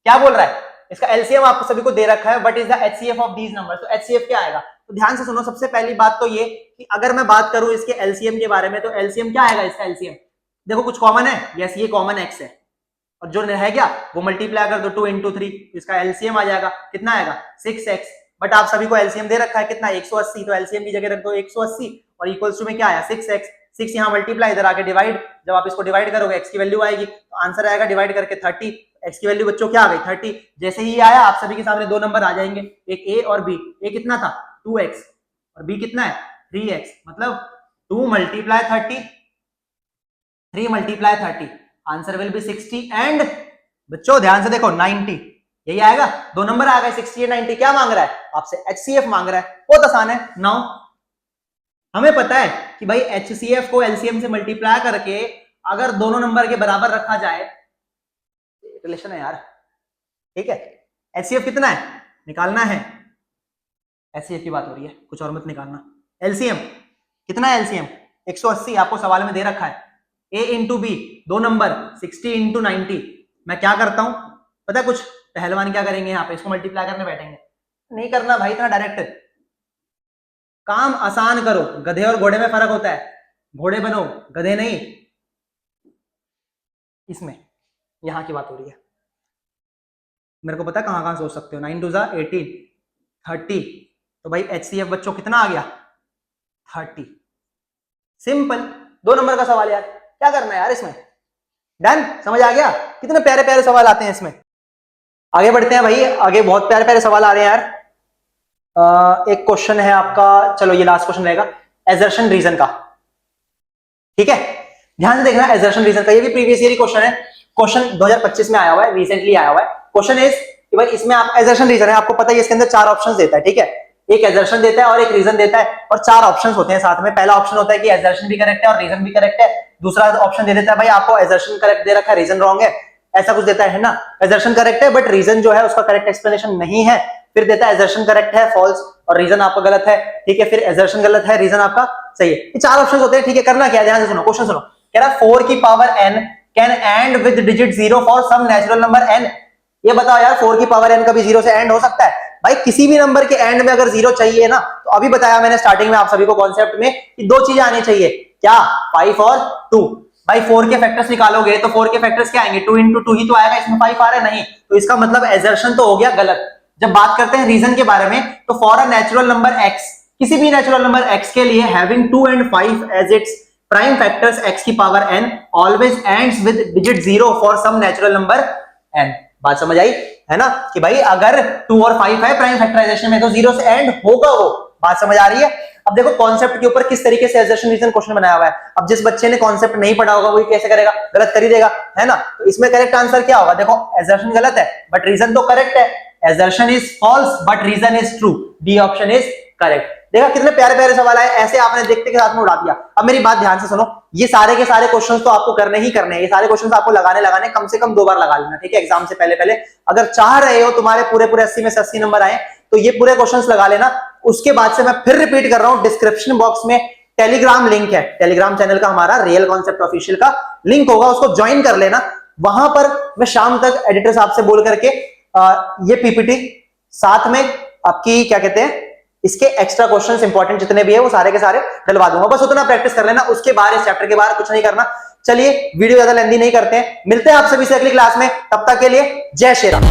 क्या बोल रहा है, इसका एलसीएम आपको सभी को दे रखा है, what is the HCF of these numbers. तो एचसीएफ क्या आएगा, तो ध्यान से सुनो, सबसे पहली बात तो ये कि अगर मैं बात करूं इसके एलसीएम के बारे में, तो एलसीएम क्या आएगा इसका एलसीएम, देखो कुछ कॉमन है, यस ये कॉमन x है, और जो रह गया वो मल्टीप्लाई कर दो 2 into 3, इसका एलसीएम आ जाएगा, कितना आएगा 6x। बट आप सभी को एलसीएम दे रखा है कितना 180, तो एलसीएम की जगह रख दो 180 और इक्वल्स टू में क्या आया 6x। 6 यहाँ मल्टीप्लाई, इधर आके डिवाइड, जब आप इसको डिवाइड करोगे x की वैल्यू आएगी, तो आंसर आएगा डिवाइड करके 30, x की वैल्यू बच्चों क्या आ गई 30। जैसे ही आया आप सभी के सामने दो नंबर आ जाएंगे, एक a और b। a कितना था 2x और b कितना है 3x, मतलब 2 multiply 30, 3 multiply 30, answer will be 60 and बच्चों ध्यान से देखो 90। यही आएगा, दो नंबर आ गए 60 और 90। क्या मांग रहा है आपसे HCF मांग रहा है, बहुत आसान है। नाउ हमें पता है कि भाई HCF को LCM से मल्टीप्लाई करके अगर दोनों नंबर के बराबर रखा जाए, रिलेशन है यार, ठीक है। HCF कितना है निकालना है, HCF की बात हो रही है, कुछ और मत निकालना। LCM कितना है, LCM 180 आपको सवाल में दे रखा है। A इंटू बी, दो नंबर 60 इंटू 90। मैं क्या करता हूं पता है, कुछ पहलवान क्या करेंगे यहाँ पे, इसको मल्टीप्लाई करने बैठेंगे, नहीं करना भाई इतना डायरेक्ट, काम आसान करो। गधे और घोड़े में फर्क होता है, घोड़े बनो गधे नहीं। इसमें यहां की बात हो रही है, मेरे को पता है कहां कहां सोच सकते हो। 9 2 18, 30, तो भाई HCF बच्चों कितना आ गया 30। सिंपल, दो नंबर का सवाल यार, क्या करना है यार इसमें, डन, समझ आ गया। कितने प्यारे प्यारे सवाल आते हैं इसमें। आगे बढ़ते हैं भाई, आगे बहुत प्यारे प्यारे सवाल आ रहे हैं यार। एक क्वेश्चन है आपका, चलो ये लास्ट क्वेश्चन रहेगा, एजर्शन रीजन का, ठीक है। ध्यान से देखना, एजर्शन रीजन का, ये भी प्रीवियस ईयर क्वेश्चन है। क्वेश्चन 2025 में आया हुआ है, रिसेंटली आया हुआ है। क्वेश्चन इज कि भाई इसमें आप एजर्शन रीजन है, आपको पता है इसके अंदर चार ऑप्शंस देता है, ठीक है। एक एजर्शन देता है और एक रीजन देता है और चार ऑप्शंस होते हैं साथ में। पहला ऑप्शन होता है कि एजर्शन भी करेक्ट है और रीजन भी करेक्ट है। दूसरा ऑप्शन दे देता है भाई आपको एजर्शन करेक्ट दे रखा है, रीजन रॉन्ग है, ऐसा कुछ देता है ना। एजर्शन करेक्ट है बट रीजन जो है उसका करेक्ट एक्सप्लेनेशन नहीं है। फिर देता है एजर्शन करेक्ट है फॉल्स और रीजन आपका गलत है, ठीक है। फिर एजर्शन गलत है, रीजन आपका सही है। ये चार ऑप्शन होते हैं, ठीक है। करना क्या है, ध्यान से सुनो, क्वेश्चन सुनो। कह रहा है 4 की power n can end with digit 0 for some natural number n। ये बताओ यार 4 की पावर n कभी 0 से एंड हो सकता है? भाई किसी भी नंबर के एंड में अगर 0 चाहिए ना, तो अभी बताया मैंने स्टार्टिंग में आप सभी को कॉन्सेप्ट में कि दो चीजें आनी चाहिए, क्या 5 और 2। भाई 4 के फैक्टर्स निकालोगे तो 4 के फैक्टर्स क्या आएंगे, 2 इंटू 2 ही तो आएगा, इसमें 5 आ रहा है नहीं, तो इसका मतलब एजर्शन तो हो गया गलत। जब बात करते हैं रीजन के बारे में, तो for a natural number x, किसी भी नेचुरल नंबर x के लिए having 2 and 5 as its prime factors x की power n always ends with digit 0 for some natural number n। बात समझ आई है ना, कि भाई अगर 2 और 5 है प्राइम फैक्टराइजेशन में तो 0 से एंड होगा वो। बात समझ आ रही है। अब देखो कॉन्सेप्ट के ऊपर किस तरीके से एजर्शन रीजन क्वेश्चन बनाया हुआ है। अब जिस बच्चे ने कॉन्सेप्ट नहीं पढ़ा होगा वो कैसे करेगा, गलत कर ही देगा, है ना। तो इसमें करेक्ट आंसर क्या होगा, देखो एजर्शन गलत है बट रीजन तो करेक्ट है। Assertion is false but reason is true, D option is correct. देखा कितने प्यारे प्यारे सवाल आए, ऐसे आपने देखते के साथ में उड़ा दिया। अब मेरी बात ध्यान से सुनो, ये सारे के सारे क्वेश्चंस तो आपको करने ही करने हैं, ये सारे क्वेश्चंस आपको लगाने कम से कम 2 बार लगा लेना, ठीक है, एग्जाम से पहले पहले। अगर चाह रहे हो तुम्हारे पूरे 80 में से 80 नंबर आए तो ये पूरे क्वेश्चंस लगा लेना। उसके बाद से मैं फिर रिपीट कर रहा हूं, डिस्क्रिप्शन बॉक्स में टेलीग्राम लिंक है, टेलीग्राम चैनल का हमारा रियल कॉन्सेप्ट ऑफिशियल का लिंक होगा, उसको ज्वाइन कर लेना। वहां पर मैं शाम तक एडिटर साहब से बोल करके ये पीपीटी साथ में आपकी क्या कहते हैं इसके एक्स्ट्रा क्वेश्चंस इंपॉर्टेंट जितने भी है वो सारे के सारे डलवा दूंगा। बस उतना प्रैक्टिस कर लेना, उसके बाद इस चैप्टर के बाहर कुछ नहीं करना। चलिए वीडियो ज्यादा लेंथी नहीं करते हैं, मिलते हैं आप सभी से अगली क्लास में, तब तक के लिए जय श्री राम।